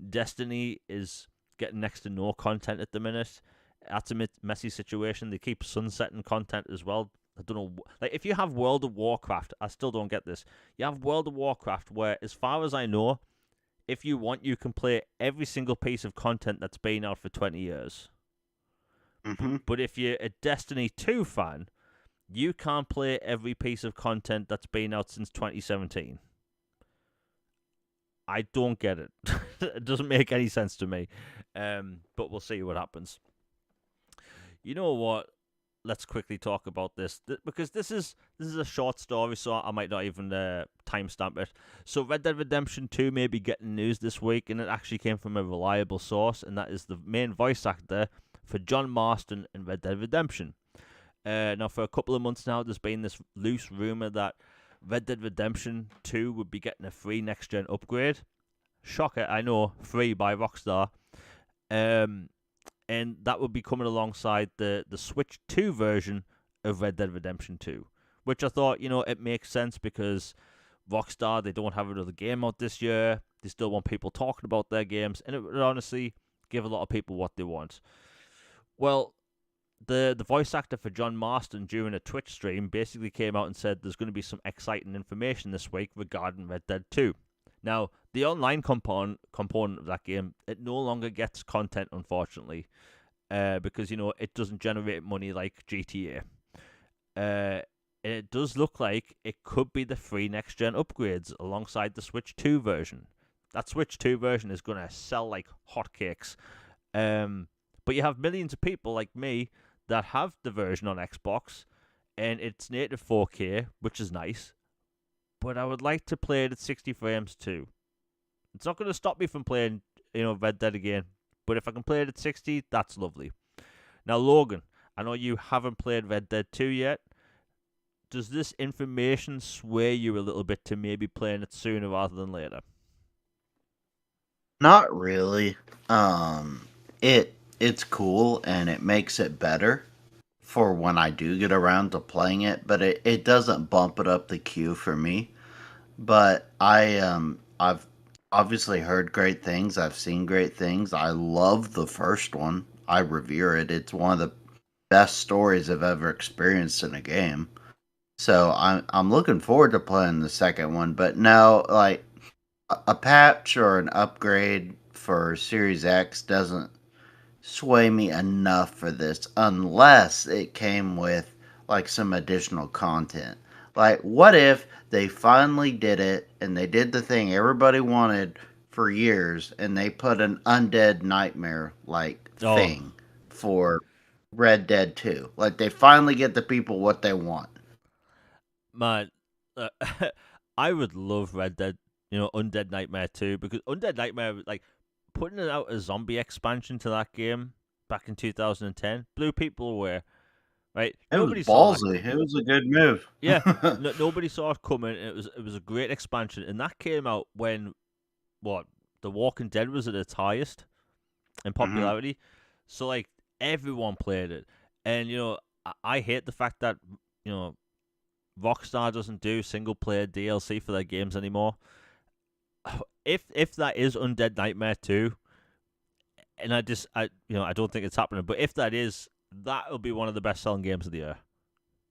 Destiny is getting next to no content at the minute. That's a messy situation. They keep sunsetting content as well. I don't know. Like, if you have World of Warcraft, I still don't get this. You have World of Warcraft where, as far as I know, if you want, you can play every single piece of content that's been out for 20 years. Mm-hmm. But if you're a Destiny 2 fan, you can't play every piece of content that's been out since 2017. I don't get it. It doesn't make any sense to me. But we'll see what happens. You know what? Let's quickly talk about this, because this is a short story, so I might not even timestamp it. So Red Dead Redemption 2 may be getting news this week, and it actually came from a reliable source, and that is the main voice actor for John Marston in Red Dead Redemption. Now, for a couple of months now, there's been this loose rumor that Red Dead Redemption 2 would be getting a free next-gen upgrade. Shocker, I know, free by Rockstar. And that would be coming alongside the Switch 2 version of Red Dead Redemption 2, which I thought, it makes sense, because Rockstar, they don't have another game out this year. They still want people talking about their games, and it would honestly give a lot of people what they want. Well, the voice actor for John Marston during a Twitch stream basically came out and said there's going to be some exciting information this week regarding Red Dead 2. Now, the online component of that game, it no longer gets content, unfortunately, because, it doesn't generate money like GTA. It does look like it could be the free next-gen upgrades alongside the Switch 2 version. That Switch 2 version is going to sell like hotcakes. But you have millions of people like me that have the version on Xbox, and it's native 4K, which is nice. But I would like to play it at 60 frames too. It's not going to stop me from playing, Red Dead again. But if I can play it at 60, that's lovely. Now, Logan, I know you haven't played Red Dead 2 yet. Does this information sway you a little bit to maybe playing it sooner rather than later? Not really. It's cool and it makes it better for when I do get around to playing it, but it doesn't bump it up the queue for me. But I've obviously heard great things. I've seen great things. I love the first one. I revere it. It's one of the best stories I've ever experienced in a game. So I'm looking forward to playing the second one. But no, like a patch or an upgrade for Series X doesn't sway me enough for this unless it came with like some additional content. Like, what if they finally did it and they did the thing everybody wanted for years and they put an undead nightmare like thing for Red Dead 2? Like, they finally get the people what they want. Man, I would love Red Dead, Undead Nightmare 2, because Undead Nightmare, like, putting it out a zombie expansion to that game back in 2010 blew people away, right? Nobody saw ballsy. It was a good move. Yeah, nobody saw it coming. It was a great expansion, and that came out when The Walking Dead was at its highest in popularity. So like everyone played it, and I hate the fact that Rockstar doesn't do single player DLC for their games anymore. If that is Undead Nightmare 2, and I don't think it's happening, but if that is, that'll be one of the best selling games of the year.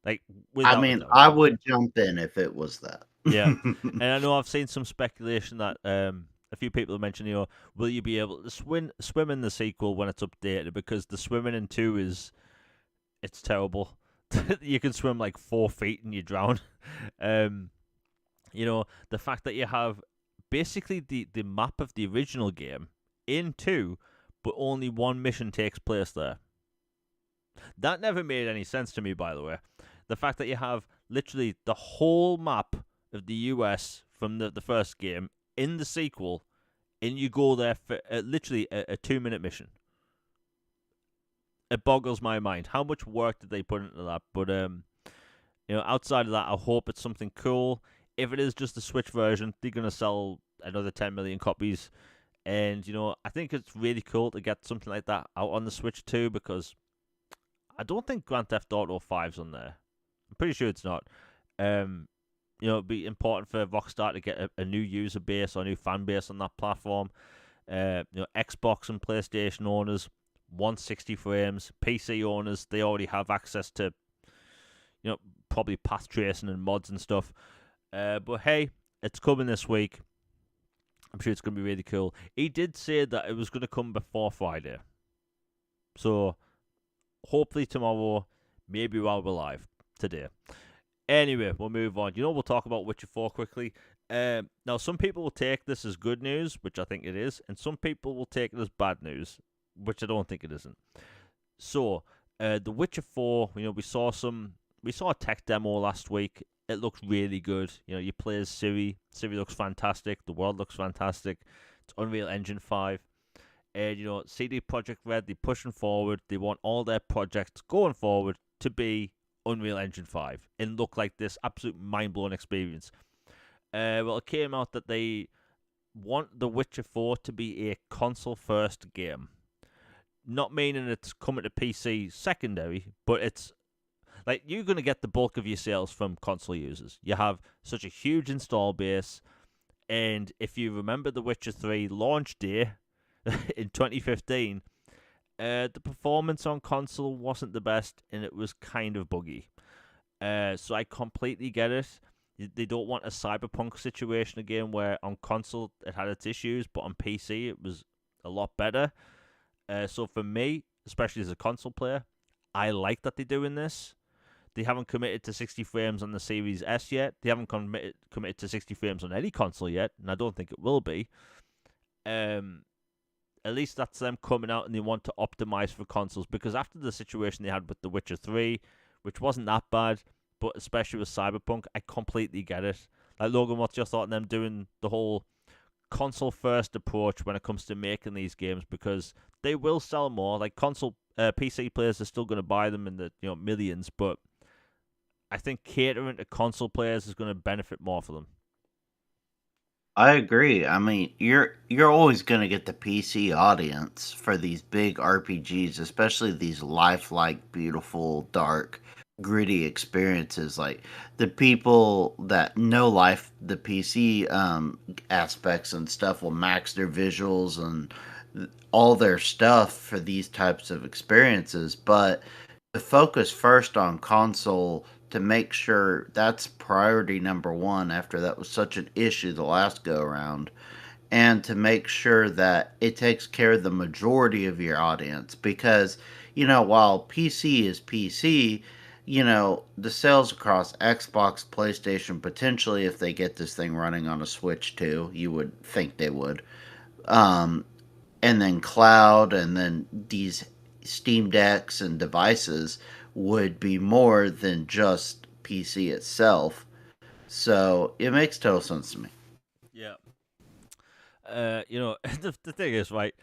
Like, I would jump in if it was that. Yeah, and I know I've seen some speculation that a few people have mentioned, will you be able to swim in the sequel when it's updated? Because the swimming in 2 it's terrible. You can swim like 4 feet and you drown. The fact that you have basically the map of the original game in 2, but only one mission takes place there. That never made any sense to me, by the way. The fact that you have literally the whole map of the US from the first game in the sequel, and you go there for literally a 2-minute mission. It boggles my mind. How much work did they put into that? But outside of that, I hope it's something cool. If it is just the Switch version, they're gonna sell another 10 million copies, and I think it's really cool to get something like that out on the Switch too, because I don't think Grand Theft Auto 5's on there. I'm pretty sure it's not. It'd be important for Rockstar to get a new user base or a new fan base on that platform. Xbox and PlayStation owners, 160 frames. PC owners, they already have access to, probably path tracing and mods and stuff. But hey, it's coming this week. I'm sure it's going to be really cool. He did say that it was going to come before Friday. So, hopefully tomorrow, maybe while we're live today. Anyway, we'll move on. We'll talk about Witcher 4 quickly. Now, some people will take this as good news, which I think it is, and some people will take it as bad news, which I don't think it isn't. So, The Witcher 4, we saw a tech demo last week. It looks really good. You play as Ciri. Ciri looks fantastic. The world looks fantastic. It's Unreal Engine 5. And, CD Projekt Red, they're pushing forward. They want all their projects going forward to be Unreal Engine 5 and look like this absolute mind-blowing experience. Well, it came out that they want The Witcher 4 to be a console-first game. Not meaning it's coming to PC secondary, but it's like you're going to get the bulk of your sales from console users. You have such a huge install base, And if you remember the Witcher 3 launch day in 2015, the performance on console wasn't the best, and it was kind of buggy. So I completely get it. They don't want a cyberpunk situation again where on console it had its issues, but on PC it was a lot better. So for me, especially as a console player, I like that they're doing this. They haven't committed to 60 frames on the Series S yet. They haven't committed to 60 frames on any console yet, and I don't think it will be. At least that's them coming out and they want to optimize for consoles, because after the situation they had with The Witcher 3, which wasn't that bad, but especially with Cyberpunk, I completely get it. Like, Logan, what's your thought on them doing the whole console first approach when it comes to making these games? Because they will sell more. Like, console PC players are still going to buy them in the millions, but I think catering to console players is going to benefit more for them. I agree. I mean, you're always going to get the PC audience for these big RPGs, especially these lifelike, beautiful, dark, gritty experiences. Like the people that know life, the PC aspects and stuff will max their visuals and all their stuff for these types of experiences. But to focus first on console to make sure that's priority number one after that was such an issue the last go around, and to make sure that it takes care of the majority of your audience, because while PC is PC, the sales across Xbox, PlayStation, potentially if they get this thing running on a Switch too, you would think they would, um and then cloud, and then these Steam Decks and devices would be more than just PC itself. So it makes total sense to me. Yeah. The thing is, right,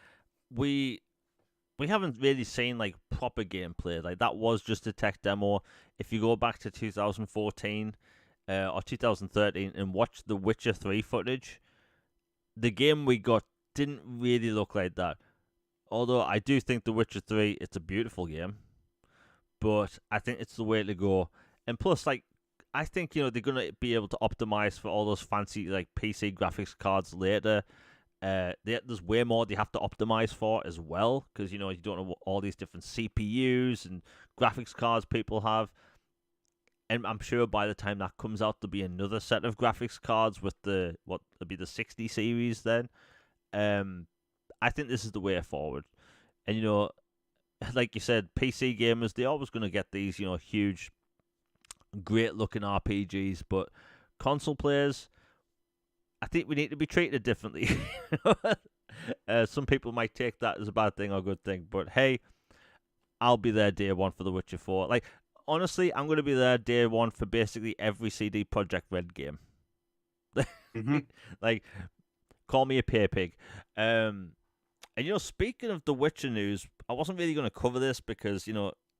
we haven't really seen like proper gameplay. Like, that was just a tech demo. If you go back to 2014 or 2013 and watch the Witcher 3 footage, the game we got didn't really look like that. Although I do think The Witcher 3, it's a beautiful game, but I think it's the way to go. And plus, like, I think, they're going to be able to optimize for all those fancy, like, PC graphics cards later. There's way more they have to optimize for as well, because, you don't know all these different CPUs and graphics cards people have. And I'm sure by the time that comes out, there'll be another set of graphics cards with it'll be the 60 series then. I think this is the way forward. And, like you said, PC gamers, they're always going to get these, huge, great-looking RPGs, but console players, I think we need to be treated differently. Some people might take that as a bad thing or a good thing, but hey, I'll be there day one for The Witcher 4. Like, honestly, I'm going to be there day one for basically every CD Projekt Red game. Mm-hmm. Like, call me a pay pig. And, speaking of The Witcher news, I wasn't really going to cover this because,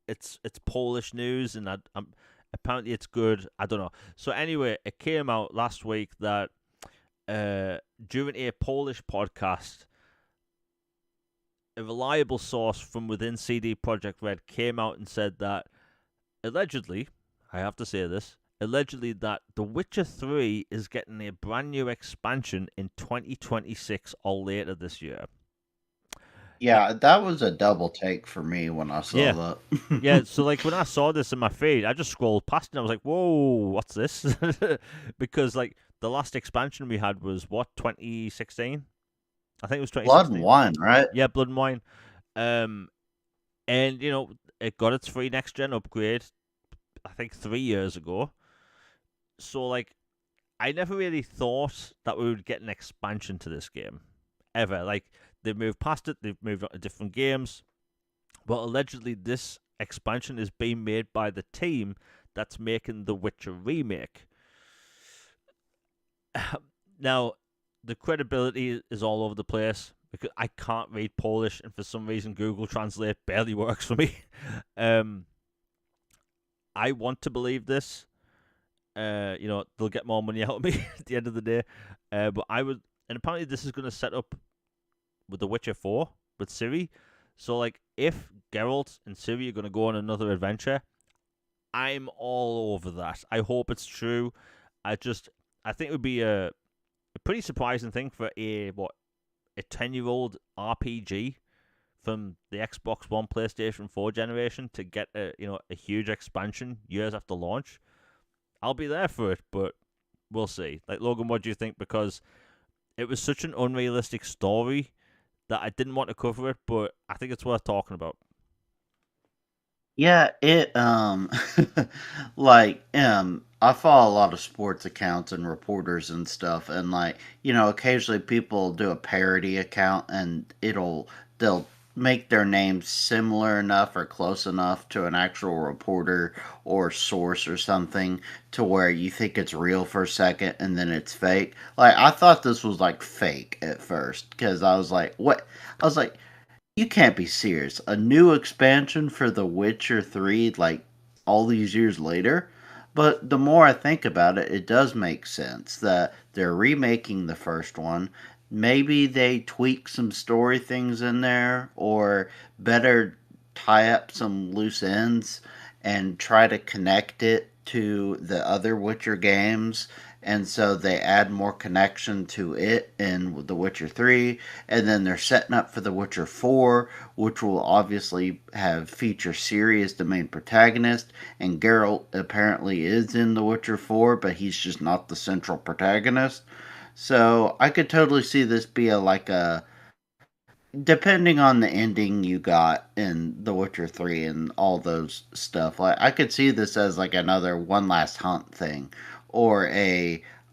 it's Polish news, and I'm apparently it's good. I don't know. So anyway, it came out last week that during a Polish podcast, a reliable source from within CD Projekt Red came out and said that allegedly, I have to say this, allegedly that The Witcher 3 is getting a brand new expansion in 2026 or later this year. Yeah, that was a double take for me when I saw that. Yeah, so like when I saw this in my feed, I just scrolled past and I was like, whoa, what's this? Because like the last expansion we had was what, 2016? I think it was 2016. Blood and Wine, right? Yeah, Blood and Wine. And it got its free next gen upgrade, I think 3 years ago. So like, I never really thought that we would get an expansion to this game, ever. Like, they've moved past it, they've moved on to different games. But allegedly, this expansion is being made by the team that's making the Witcher remake. Now, the credibility is all over the place because I can't read Polish, and for some reason, Google Translate barely works for me. I want to believe this. They'll get more money out of me at the end of the day. But I would, and apparently this is going to set up with The Witcher 4 with Ciri. So, like, if Geralt and Ciri are going to go on another adventure, I'm all over that. I hope it's true. I think it would be a a pretty surprising thing for a 10-year-old RPG from the Xbox One, PlayStation 4 generation to get a huge expansion years after launch. I'll be there for it, but we'll see. Like, Logan, what do you think? Because it was such an unrealistic story that I didn't want to cover it, but I think it's worth talking about. Yeah, it like I follow a lot of sports accounts and reporters and stuff, and occasionally people do a parody account and they'll make their names similar enough or close enough to an actual reporter or source or something to where you think it's real for a second and then it's fake. Like, I thought this was like fake at first because I was like, what? I was like, you can't be serious. A new expansion for The Witcher 3, like, all these years later? But the more I think about it, it does make sense that they're remaking the first one. Maybe they tweak some story things in there, or better tie up some loose ends and try to connect it to the other Witcher games. And so they add more connection to it in The Witcher 3, and then they're setting up for The Witcher 4, which will obviously have feature Ciri as the main protagonist, and Geralt apparently is in The Witcher 4, but he's just not the central protagonist. So I could totally see this be like a, depending on the ending you got in The Witcher 3 and all those stuff, like, I could see this as like another one last hunt thing, or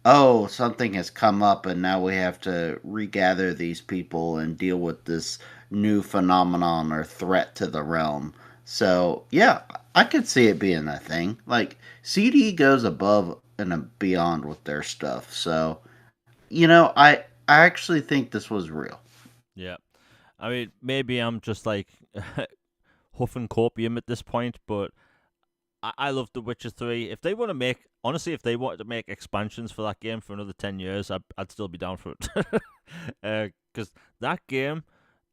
oh, something has come up and now we have to regather these people and deal with this new phenomenon or threat to the realm. So yeah, I could see it being that thing. Like, CD goes above and beyond with their stuff. So I actually think this was real. Yeah. I mean, maybe I'm just like huffing copium at this point, but I love The Witcher 3. If they want to make, honestly, if they wanted to make expansions for that game for another 10 years, I'd still be down for it. Because that game,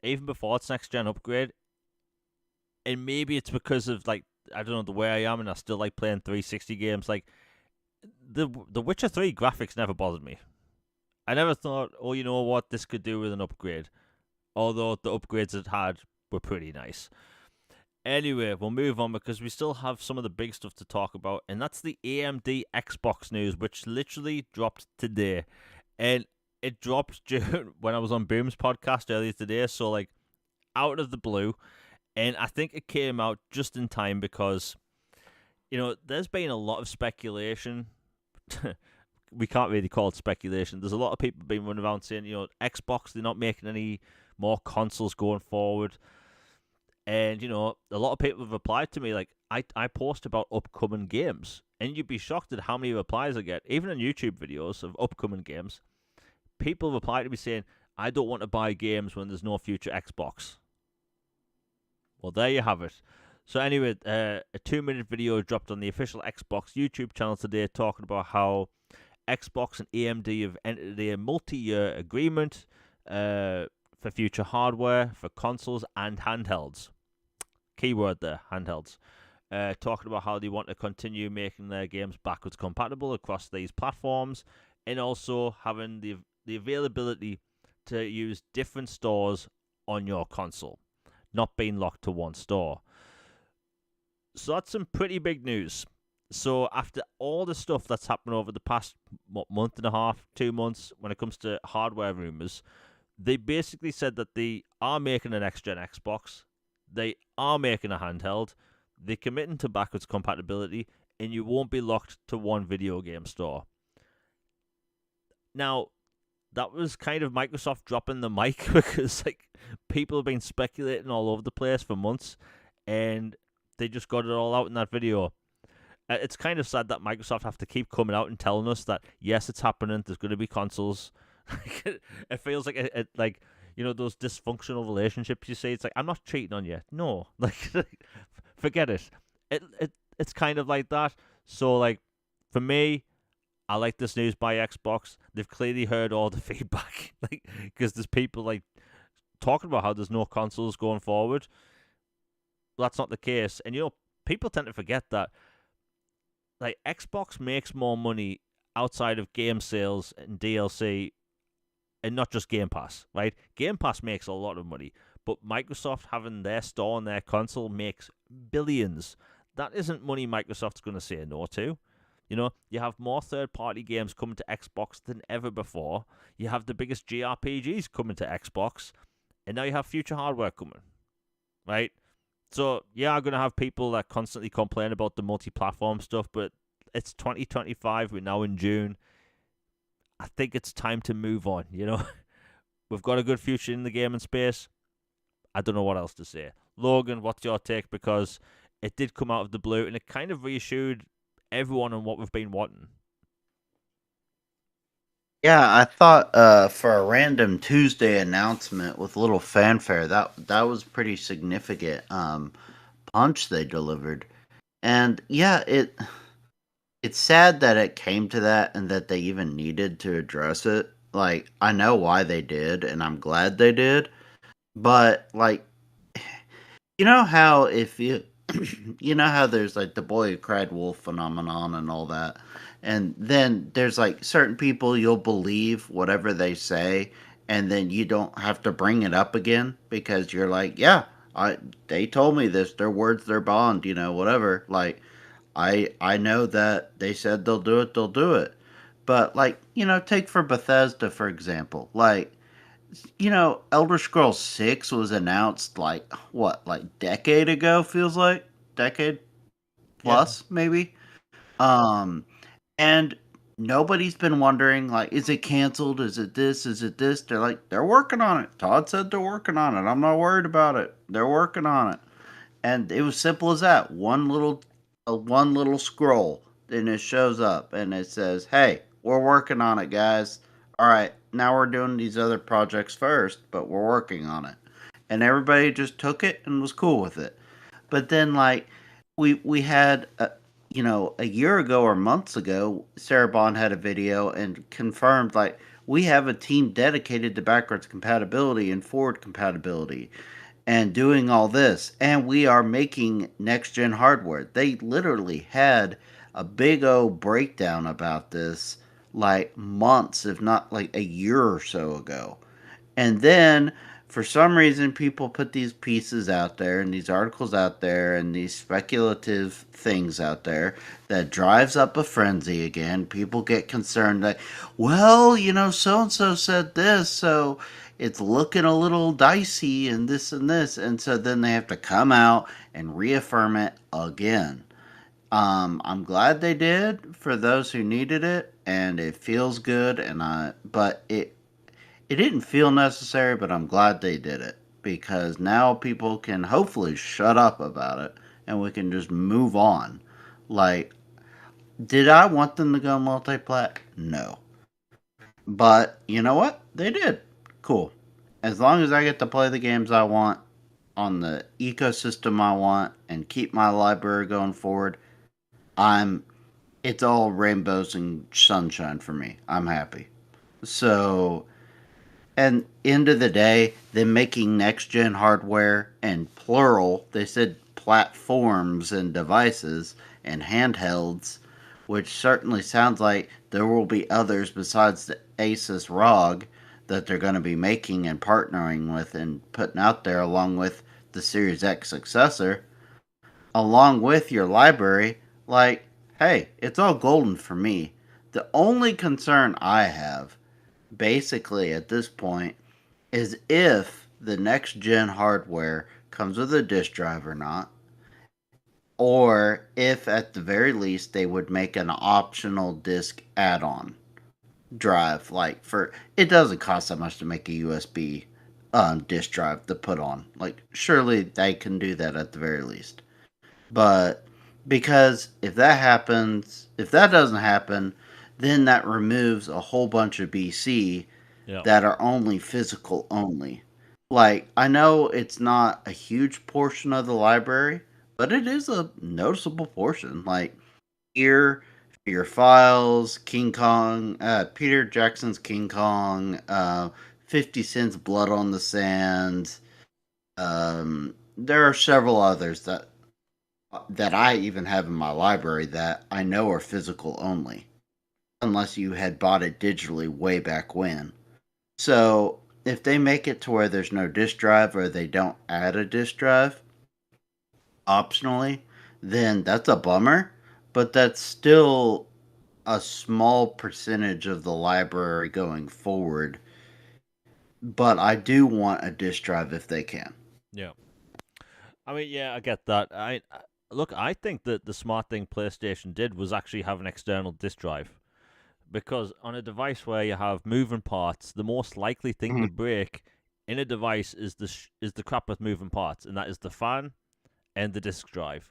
even before its next gen upgrade, and maybe it's because of, like, I don't know, the way I am, and I still like playing 360 games. Like, the Witcher 3 graphics never bothered me. I never thought, oh, you know what, this could do with an upgrade. Although the upgrades it had were pretty nice. Anyway, we'll move on because we still have some of the big stuff to talk about, and that's the AMD Xbox news, which literally dropped today. And it dropped when I was on Boom's podcast earlier today, so, like, out of the blue. And I think it came out just in time because, there's been a lot of speculation. We can't really call it speculation. There's a lot of people been running around saying, Xbox, they're not making any more consoles going forward. And, a lot of people have replied to me, like, I post about upcoming games. And you'd be shocked at how many replies I get, even on YouTube videos of upcoming games. People reply to me saying, I don't want to buy games when there's no future Xbox. Well, there you have it. So anyway, a 2-minute video dropped on the official Xbox YouTube channel today talking about how Xbox and AMD have entered a multi-year agreement for future hardware for consoles and handhelds. Keyword there, handhelds. Talking about how they want to continue making their games backwards compatible across these platforms, and also having the availability to use different stores on your console, not being locked to one store. So that's some pretty big news. So after all the stuff that's happened over the past month and a half, 2 months, when it comes to hardware rumors, they basically said that they are making an next-gen Xbox, they are making a handheld, they're committing to backwards compatibility, and you won't be locked to one video game store. Now, that was kind of Microsoft dropping the mic because, like, people have been speculating all over the place for months, and they just got it all out in that video. It's kind of sad that Microsoft have to keep coming out and telling us that, yes, it's happening, there's going to be consoles. It feels like like, those dysfunctional relationships you say. It's like, I'm not cheating on you. No, like, forget it. It's kind of like that. So, like, for me, I like this news by Xbox. They've clearly heard all the feedback, like, because there's people, like, talking about how there's no consoles going forward. Well, that's not the case, and people tend to forget that, like, Xbox makes more money outside of game sales and DLC and not just Game Pass, right? Game Pass makes a lot of money, but Microsoft having their store on their console makes billions. That isn't money Microsoft's going to say no to. You know, you have more third-party games coming to Xbox than ever before. You have the biggest JRPGs coming to Xbox, and now you have future hardware coming, right? So, yeah, I'm going to have people that constantly complain about the multi-platform stuff, but it's 2025. We're now in June. I think it's time to move on, you know? We've got a good future in the gaming space. I don't know what else to say. Logan, what's your take? Because it did come out of the blue, and it kind of reassured everyone on what we've been wanting. Yeah, I thought for a random Tuesday announcement with little fanfare, that was pretty significant punch they delivered. And yeah, it's sad that it came to that and that they even needed to address it. Like, I know why they did, and I'm glad they did. But like, you know how if you you know how there's like the boy who cried wolf phenomenon and all that. And then there's like certain people you'll believe whatever they say, and then you don't have to bring it up again because you're like, yeah, I they told me this, their words, their bond, whatever. Like, I know that they said they'll do it. But like, take for Bethesda for example. Like, Elder Scrolls 6 was announced like what, like decade ago, feels like decade Yeah. plus maybe. Um and nobody's been wondering, like, is it canceled? Is it this? Is it this? They're like, they're working on it. Todd said they're working on it. I'm not worried about it. They're working on it. And it was simple as that. One little scroll, and it shows up and it says, "Hey, we're working on it, guys. All right, now we're doing these other projects first, but we're working on it." And everybody just took it and was cool with it. But then, like, we had a year ago or months ago, Sarah Bond had a video and confirmed, like, we have a team dedicated to backwards compatibility and forward compatibility and doing all this, and we are making next gen hardware. They literally had a big old breakdown about this like months, if not like a year or so ago. And then for some reason, people put these pieces out there and these articles out there and these speculative things out there that drives up a frenzy again. People get concerned that, well, so and so said this, so it's looking a little dicey and this and this. And so then they have to come out and reaffirm it again. I'm glad they did for those who needed it, and it feels good. But it didn't feel necessary, but I'm glad they did it because now people can hopefully shut up about it and we can just move on. Like, did I want them to go multi-plat? No. But you know what? They did. Cool. As long as I get to play the games I want on the ecosystem I want and keep my library going forward, I'm it's all rainbows and sunshine for me. I'm happy. So, and end of the day, them making next gen hardware and plural, they said platforms and devices and handhelds, which certainly sounds like there will be others besides the Asus ROG that they're going to be making and partnering with and putting out there, along with the Series X successor, along with your library. Like, hey, it's all golden for me. The only concern I have, basically at this point, is if the next gen hardware comes with a disk drive or not, or if at the very least they would make an optional disk add on drive. Like, for it doesn't cost that much to make a USB disk drive to put on. Like, surely they can do that at the very least. But because if that doesn't happen, then that removes a whole bunch of BC Yeah. that are only physical only. Like, I know it's not a huge portion of the library, but it is a noticeable portion. Like, here for your files, King Kong, Peter Jackson's King Kong, 50 Cent's Blood on the Sands. There are several others that I even have in my library that I know are physical only, unless you had bought it digitally way back when. So if they make it to where there's no disk drive or they don't add a disk drive optionally, then that's a bummer. But that's still a small percentage of the library going forward. But I do want a disk drive if they can. Yeah. I mean, yeah, I get that. Look, I think that the smart thing PlayStation did was actually have an external disk drive, because on a device where you have moving parts, the most likely thing to Mhm. break in a device is the crap with moving parts, and that is the fan and the disk drive.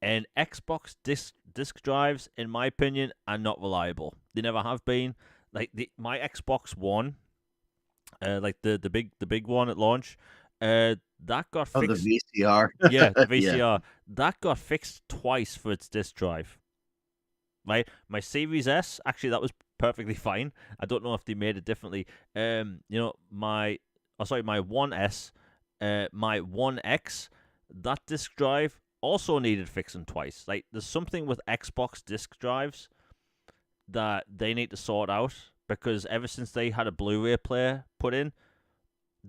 And Xbox disk drives, in my opinion, are not reliable. They never have been. Like my Xbox One, like the big one at launch, that got Oh, the fixed. VCR. Yeah, the Yeah. VCR, that got fixed twice for its disk drive. Right, my Series S, actually, that was perfectly fine. I don't know if they made it differently. My 1S, my 1X, that disk drive also needed fixing twice. Like, there's something with Xbox disk drives that they need to sort out, because ever since they had a Blu-ray player put in,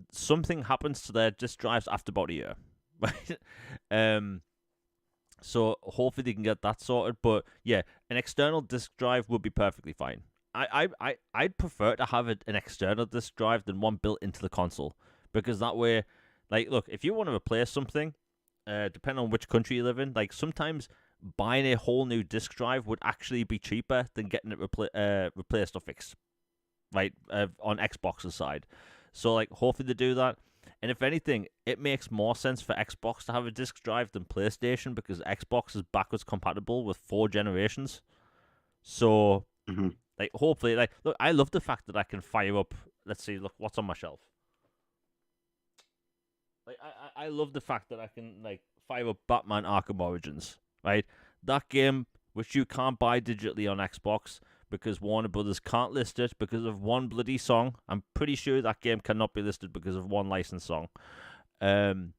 something happens to their disk drives after about a year. Right? um, So hopefully they can get that sorted. But yeah, an external disk drive would be perfectly fine. I'd prefer to have an external disk drive than one built into the console, because that way, like, look, if you want to replace something, depending on which country you live in, like, sometimes buying a whole new disk drive would actually be cheaper than getting it replaced or fixed, right? On Xbox's side. So, like, hopefully they do that. And if anything, it makes more sense for Xbox to have a disk drive than PlayStation, because Xbox is backwards compatible with 4 generations. So, Mhm. like, hopefully, like, look, I love the fact that I can fire up. Let's see, look, what's on my shelf. Like, I love the fact that I can, like, fire up Batman Arkham Origins, right? That game, which you can't buy digitally on Xbox because Warner Brothers can't list it because of one bloody song. I'm pretty sure that game cannot be listed because of one licensed song. Um,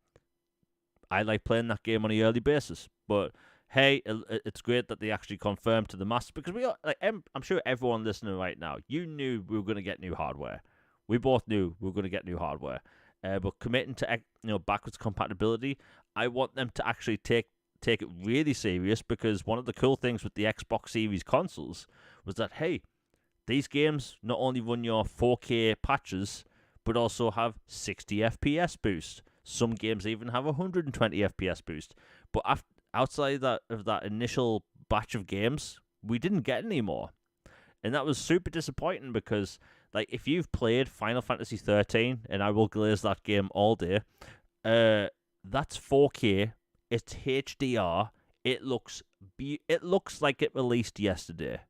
I like playing that game on a yearly basis, but hey, it's great that they actually confirmed to the masses, because we are, like, I'm sure everyone listening right now, you knew we were going to get new hardware. We both knew we were going to get new hardware. But committing to backwards compatibility, I want them to actually take it really serious, because one of the cool things with the Xbox Series consoles was that, hey, these games not only run your 4K patches, but also have 60 FPS boost. Some games even have 120 FPS boost. But outside of that initial batch of games, we didn't get any more. And that was super disappointing, because, like, if you've played Final Fantasy 13, and I will glaze that game all day, that's 4K, it's HDR, it looks like it released yesterday.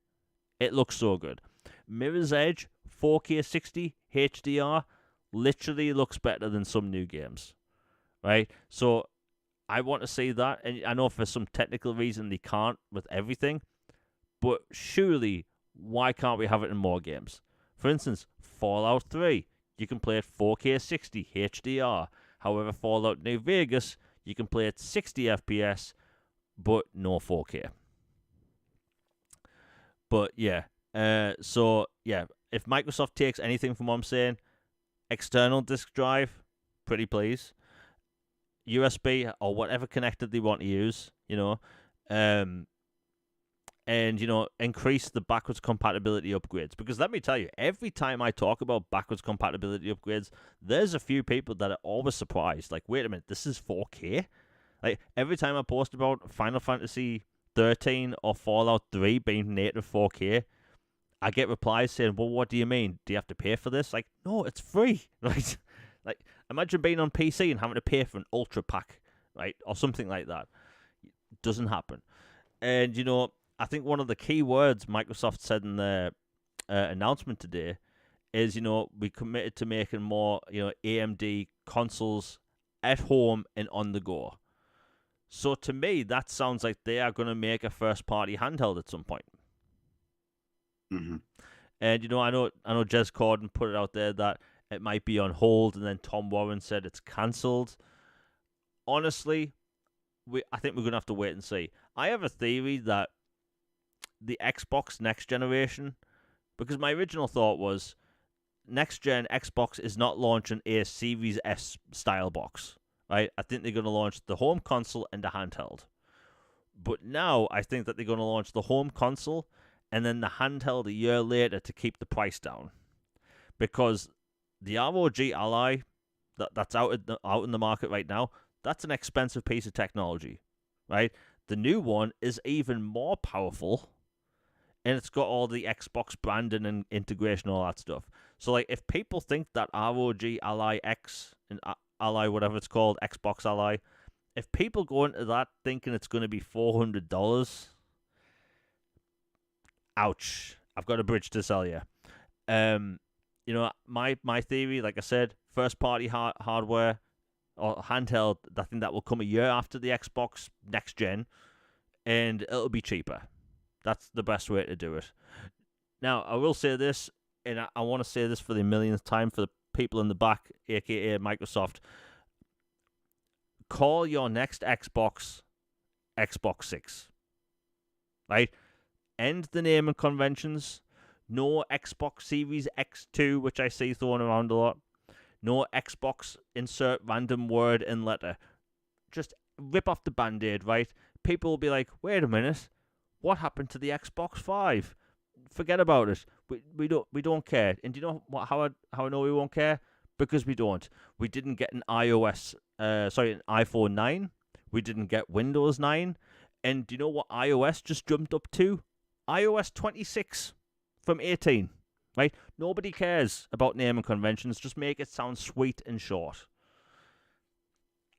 It looks so good. Mirror's Edge 4K 60 HDR literally looks better than some new games, right? So I want to see that, and I know for some technical reason they can't with everything, but surely why can't we have it in more games? For instance, Fallout 3, you can play it 4K 60 HDR. However, Fallout New Vegas, you can play it 60 FPS, but no 4K. But yeah, so yeah, if Microsoft takes anything from what I'm saying, external disk drive, pretty please. USB or whatever connector they want to use, um, and increase the backwards compatibility upgrades. Because let me tell you, every time I talk about backwards compatibility upgrades, there's a few people that are always surprised. Like, wait a minute, this is 4K? Like, every time I post about Final Fantasy 13 or Fallout 3 being native 4K, I get replies saying, "Well, what do you mean? Do you have to pay for this?" Like, no, it's free, right? Like, imagine being on PC and having to pay for an ultra pack, right, or something like that. Doesn't happen. And I think one of the key words Microsoft said in their announcement today is, we committed to making more, AMD consoles at home and on the go. So to me, that sounds like they are going to make a first-party handheld at some point. Mhm. And I know Jez Corden put it out there that it might be on hold, and then Tom Warren said it's cancelled. Honestly, I think we're gonna have to wait and see. I have a theory that the Xbox next generation, because my original thought was next gen Xbox is not launching a Series S style box, right? I think they're going to launch the home console and the handheld. But now I think that they're going to launch the home console and then the handheld a year later to keep the price down, because the ROG Ally that's out in the market right now, that's an expensive piece of technology, right? The new one is even more powerful, and it's got all the Xbox branding and integration, all that stuff. So, like, if people think that ROG Ally X and Ally, whatever it's called, Xbox Ally, if people go into that thinking it's going to be $400, ouch! I've got a bridge to sell you. My theory, like I said, first party hardware or handheld, I think that will come a year after the Xbox next gen, and it'll be cheaper. That's the best way to do it. Now, I will say this, and I want to say this for the millionth time for the people in the back, aka Microsoft. Call your next Xbox Xbox 6. Right? End the naming conventions. No Xbox Series X2, which I see thrown around a lot. No Xbox insert random word and letter. Just rip off the Band-Aid, right? People will be like, wait a minute, what happened to the Xbox 5? Forget about it. We don't care. And do you know how I know we won't care? Because we don't. We didn't get an an iPhone 9. We didn't get Windows 9. And do you know what iOS just jumped up to? iOS 26 from 18. Right? Nobody cares about naming conventions. Just make it sound sweet and short.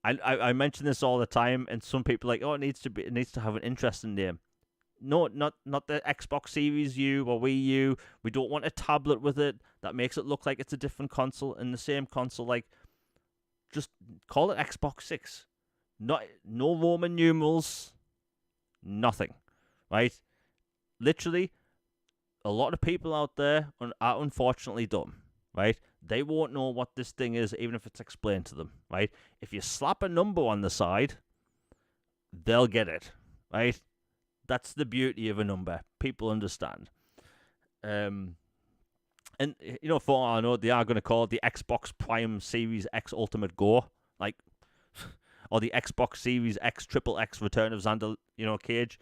I mention this all the time, and some people are like, oh, it needs to have an interesting name. No, not the Xbox Series U or Wii U. We don't want a tablet with it that makes it look like it's a different console in the same console. Like, just call it Xbox 6. No Roman numerals. Nothing. Right? Literally, a lot of people out there are unfortunately dumb. Right? They won't know what this thing is, even if it's explained to them. Right? If you slap a number on the side, they'll get it. Right? That's the beauty of a number. People understand. And, for all I know, they are going to call it the Xbox Prime Series X Ultimate Go. Like, or the Xbox Series X Triple X Return of Xander, Cage.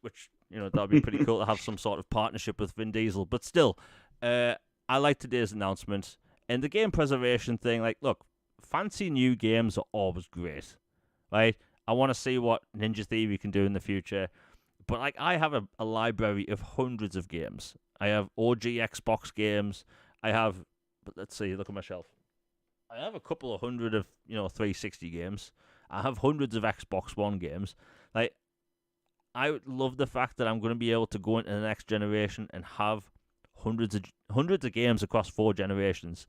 Which, that would be pretty cool to have some sort of partnership with Vin Diesel. But still, I like today's announcement. And the game preservation thing, like, look, fancy new games are always great. Right? I want to see what Ninja Theory can do in the future. But, like, I have a library of hundreds of games. I have OG Xbox games. I have, let's see, look at my shelf. I have a couple of hundred of, 360 games. I have hundreds of Xbox One games. Like, I love the fact that I'm going to be able to go into the next generation and have hundreds of games across 4 generations.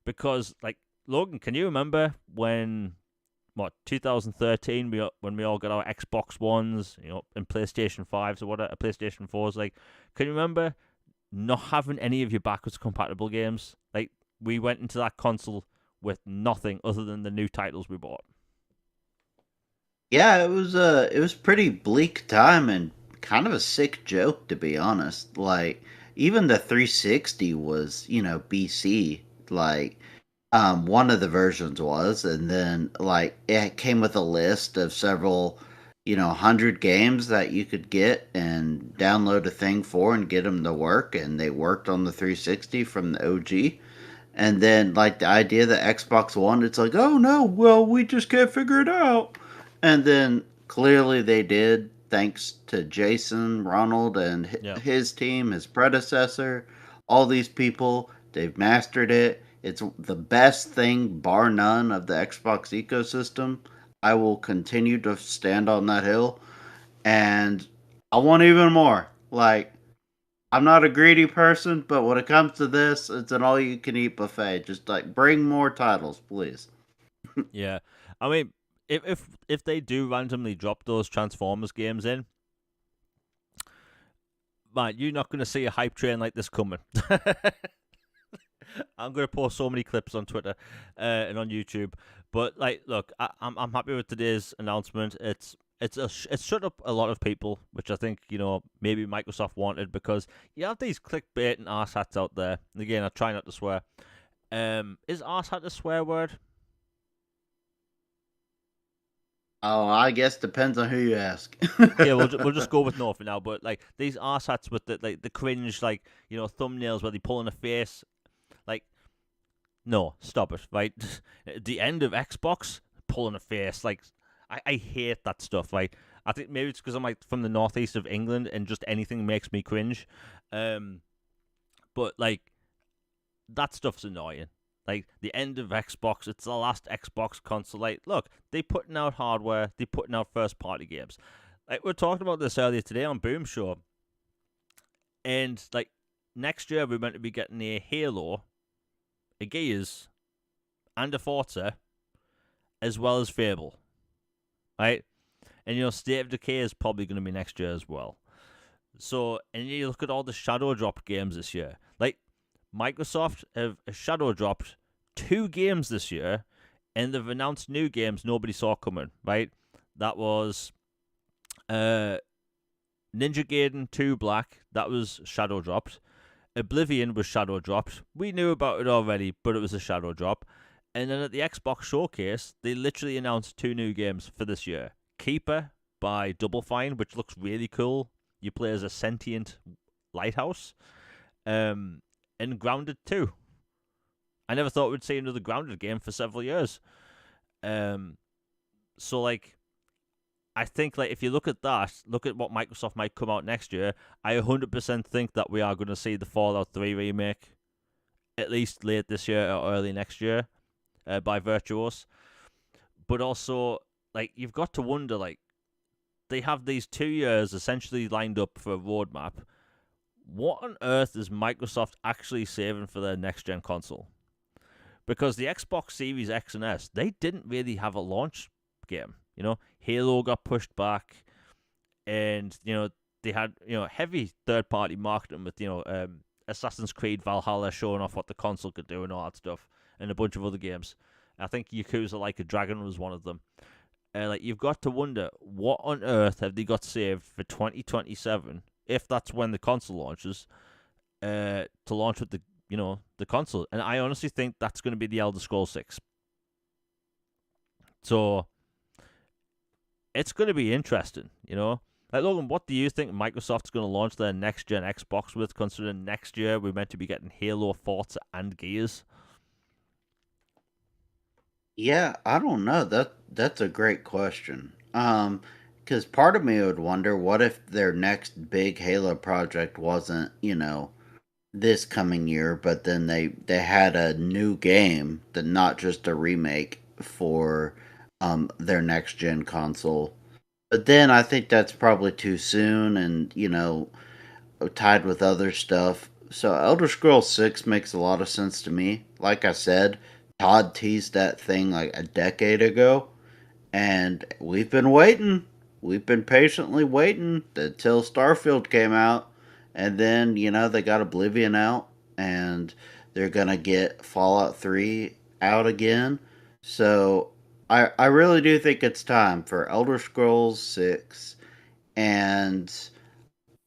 Because, like, Logan, can you remember when... 2013, when we all got our Xbox Ones, and PlayStation 5s or whatever, PlayStation 4s, like, can you remember not having any of your backwards compatible games? Like, we went into that console with nothing other than the new titles we bought. Yeah, it was pretty bleak time and kind of a sick joke, to be honest. Like, even the 360 was, BC. Like, one of the versions was, and then like it came with a list of several, 100 games that you could get and download a thing for and get them to work, and they worked on the 360 from the OG. And then like the idea that Xbox One, it's like, oh no, well we just can't figure it out. And then clearly they did, thanks to Jason Ronald and his team, his predecessor, all these people. They've mastered it. It's the best thing, bar none, of the Xbox ecosystem. I will continue to stand on that hill. And I want even more. Like, I'm not a greedy person, but when it comes to this, it's an all-you-can-eat buffet. Just, like, bring more titles, please. Yeah. I mean, if they do randomly drop those Transformers games in, man, you're not going to see a hype train like this coming. I'm going to post so many clips on Twitter and on YouTube. But, like, look, I'm happy with today's announcement. It's it's shut up a lot of people, which I think maybe Microsoft wanted, because you have these clickbait and arsehats out there. And again, I try not to swear. Is arsehat a swear word? Oh, I guess depends on who you ask. Okay, we'll just go with no for now. But like these arsehats with the cringe thumbnails where they pull in a face, like no, stop it, right? The end of Xbox pulling a face, like I hate that stuff. Right, I think maybe it's because I'm like from the northeast of England and just anything makes me cringe. But like that stuff's annoying. Like the end of Xbox, it's the last Xbox console. Like, look, they putting out hardware, they putting out first party games. Like we were talking about this earlier today on Boom Show, and like next year we're meant to be getting a Halo, a Gears, and a Forza, as well as Fable, right? And State of Decay is probably going to be next year as well. So, and you look at all the shadow dropped games this year. Like Microsoft have shadow dropped 2 games this year, and they've announced new games nobody saw coming, right? That was Ninja Gaiden 2 Black, that was shadow dropped. Oblivion was shadow dropped. We knew about it already, but it was a shadow drop. And then at the Xbox Showcase, they literally announced 2 new games for this year. Keeper by Double Fine, which looks really cool. You play as a sentient lighthouse. And Grounded 2. I never thought we'd see another Grounded game for several years. So like, I think like if you look at that, look at what Microsoft might come out next year. I 100% think that we are going to see the Fallout 3 remake, at least late this year or early next year, by Virtuos. But also, like, you've got to wonder, like, they have these 2 years essentially lined up for a roadmap. What on earth is Microsoft actually saving for their next-gen console? Because the Xbox Series X and S, they didn't really have a launch game. Halo got pushed back, and, they had, heavy third-party marketing with, Assassin's Creed Valhalla showing off what the console could do and all that stuff, and a bunch of other games. I think Yakuza Like a Dragon was one of them. Like, you've got to wonder, what on earth have they got saved for 2027, if that's when the console launches, to launch with the console? And I honestly think that's going to be the Elder Scrolls 6. So it's going to be interesting, Like, Logan, what do you think Microsoft's going to launch their next-gen Xbox with, considering next year we're meant to be getting Halo, Forza, and Gears? Yeah, I don't know. That's a great question. Because part of me would wonder, what if their next big Halo project wasn't, this coming year, but then they had a new game, that not just a remake for their next gen console. But then I think that's probably too soon, and tied with other stuff. So Elder Scrolls 6 makes a lot of sense to me. Like I said, Todd teased that thing like a decade ago, and we've been waiting. We've been patiently waiting until Starfield came out, and then they got Oblivion out, and they're gonna get Fallout 3 out again. So I really do think it's time for Elder Scrolls 6, and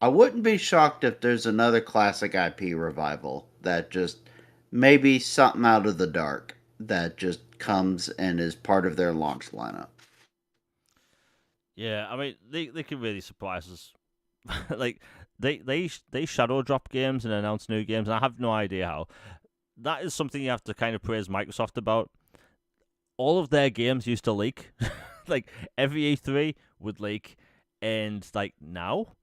I wouldn't be shocked if there's another classic IP revival that just maybe something out of the dark that just comes and is part of their launch lineup. Yeah, I mean, they can really surprise us. Like, they shadow drop games and announce new games, and I have no idea how. That is something you have to kind of praise Microsoft about. All of their games used to leak. Like, every E3 would leak, and, like, now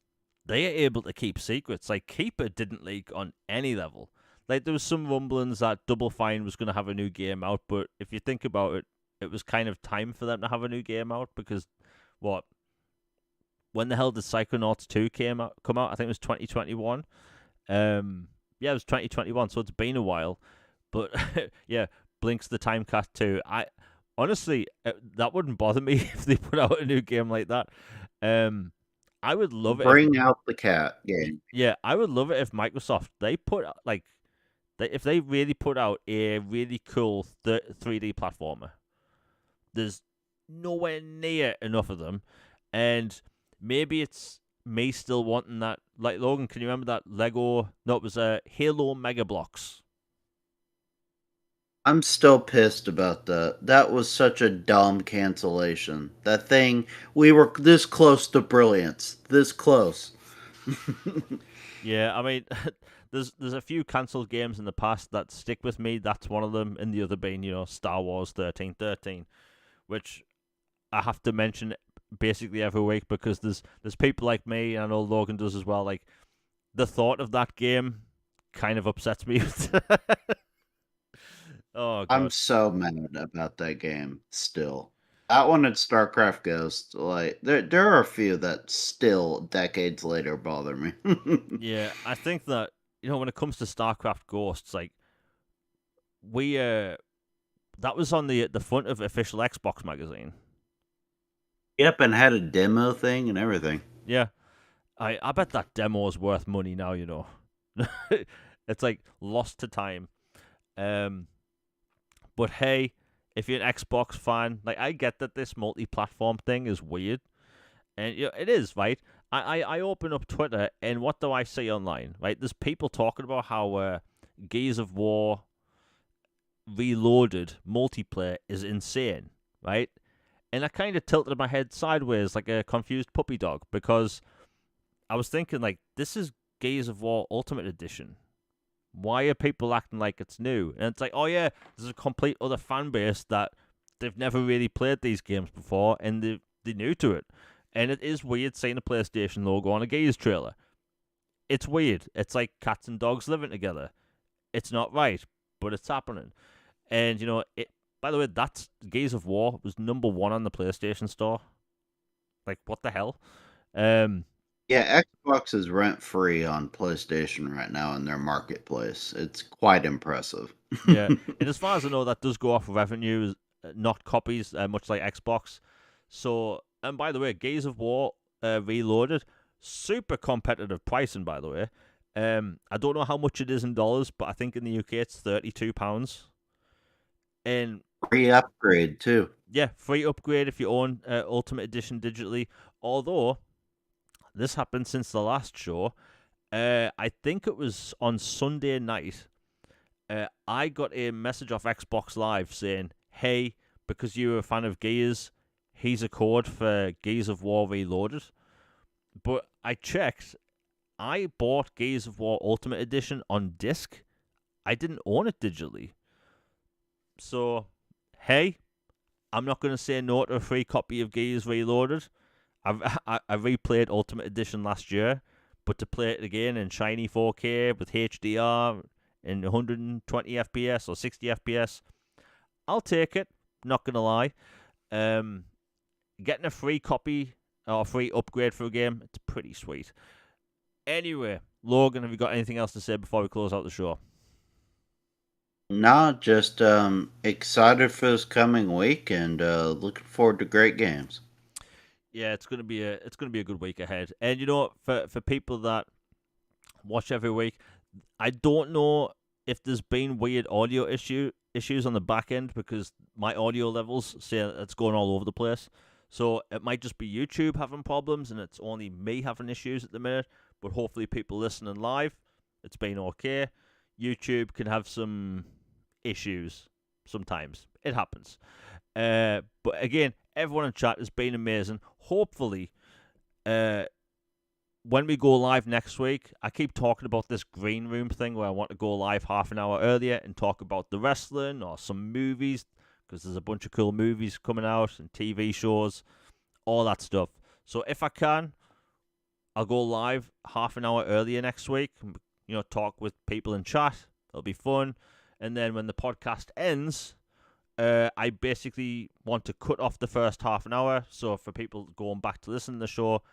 they are able to keep secrets. Like, Keeper didn't leak on any level. Like, there was some rumblings that Double Fine was going to have a new game out, but if you think about it, it was kind of time for them to have a new game out, because what? When the hell did Psychonauts 2 come out? I think it was 2021. Yeah, it was 2021, so it's been a while. But yeah, Blink's the Time Cat 2. Honestly, that wouldn't bother me if they put out a new game like that. I would love it. Bring out the cat game. Yeah, I would love it if Microsoft, if they really put out a really cool 3D platformer. There's nowhere near enough of them. And maybe it's me still wanting that. Like, Logan, can you remember that Lego? No, it was Halo Mega Blocks. I'm still pissed about that. That was such a dumb cancellation. That thing, we were this close to brilliance. This close. Yeah, I mean, there's a few cancelled games in the past that stick with me. That's one of them, and the other being, Star Wars 1313, which I have to mention basically every week because there's people like me, and I know Logan does as well. Like, the thought of that game kind of upsets me. Oh I'm god. so mad about that game still. That one and StarCraft Ghost, like there are a few that still decades later bother me. Yeah, I think that when it comes to StarCraft Ghosts, like we that was on the front of official Xbox magazine. Yep, and had a demo thing and everything. Yeah, I bet that demo is worth money now. It's like lost to time. Um, but hey, if you're an Xbox fan, like I get that this multi-platform thing is weird, and it is, right. I open up Twitter, and what do I see online? Right, there's people talking about how Gears of War Reloaded multiplayer is insane, right? And I kind of tilted my head sideways like a confused puppy dog because I was thinking, like, this is Gears of War Ultimate Edition. Why are people acting like it's new? And it's like, oh yeah, there's a complete other fan base that they've never really played these games before, and they're new to it. And it is weird seeing a PlayStation logo on a Gears trailer. It's weird. It's like cats and dogs living together. It's not right, but it's happening. And it. By the way, that's Gears of War was #1 on the PlayStation Store. Like, what the hell? Um, Yeah, Xbox is rent free on PlayStation right now in their marketplace. It's quite impressive. yeah. And as far as I know, that does go off revenue, not copies, much like Xbox. So, and by the way, Gears of War Reloaded, super competitive pricing, by the way. I don't know how much it is in dollars, but I think in the UK it's £32. And Free upgrade too. yeah, free upgrade if you own Ultimate Edition digitally. Although this happened since the last show. I think it was on Sunday night. I got a message off Xbox Live saying, "Hey, because you're a fan of Gears, here's a code for Gears of War Reloaded." But I checked. I bought Gears of War Ultimate Edition on disc. I didn't own it digitally. So, hey, I'm not going to say no to a free copy of Gears Reloaded. I replayed Ultimate Edition last year, but to play it again in shiny 4K with HDR in 120 FPS or 60 FPS, I'll take it. Not gonna lie. Getting a free copy or free upgrade for a game, it's pretty sweet. Anyway, Logan, have you got anything else to say before we close out the show? Not just excited for this coming week and looking forward to great games. Yeah, it's gonna be a good week ahead. And for people that watch every week, I don't know if there's been weird audio issues on the back end because my audio levels say it's going all over the place. So it might just be YouTube having problems and it's only me having issues at the minute. But hopefully people listening live, it's been okay. YouTube can have some issues sometimes. It happens. But again, everyone in chat has been amazing. Hopefully, when we go live next week, I keep talking about this green room thing where I want to go live half an hour earlier and talk about the wrestling or some movies because there's a bunch of cool movies coming out and TV shows, all that stuff. So if I can, I'll go live half an hour earlier next week. Talk with people in chat. It'll be fun. And then when the podcast ends, I basically want to cut off the first half an hour. So for people going back to listen to the show,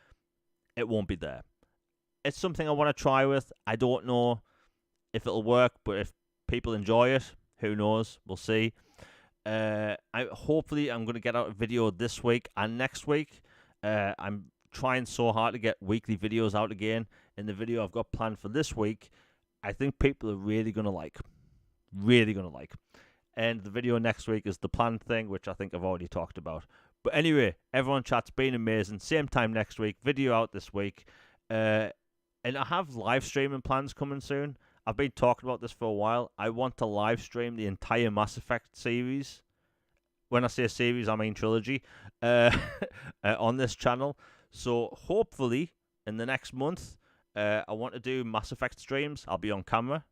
it won't be there. It's something I want to try with. I don't know if it'll work, but if people enjoy it, who knows? We'll see. Hopefully I'm going to get out a video this week and next week. I'm trying so hard to get weekly videos out again. And the video I've got planned for this week, I think people are really going to like. Really going to like. And the video next week is the planned thing, which I think I've already talked about. But anyway, everyone chat's been amazing. Same time next week. Video out this week. And I have live streaming plans coming soon. I've been talking about this for a while. I want to live stream the entire Mass Effect series. When I say series, I mean trilogy. On this channel. So hopefully in the next month, I want to do Mass Effect streams. I'll be on camera,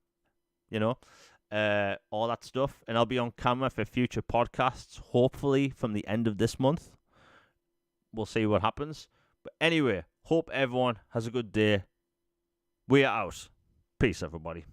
all that stuff. And I'll be on camera for future podcasts, hopefully from the end of this month. We'll see what happens. But anyway, hope everyone has a good day. We are out. Peace, everybody.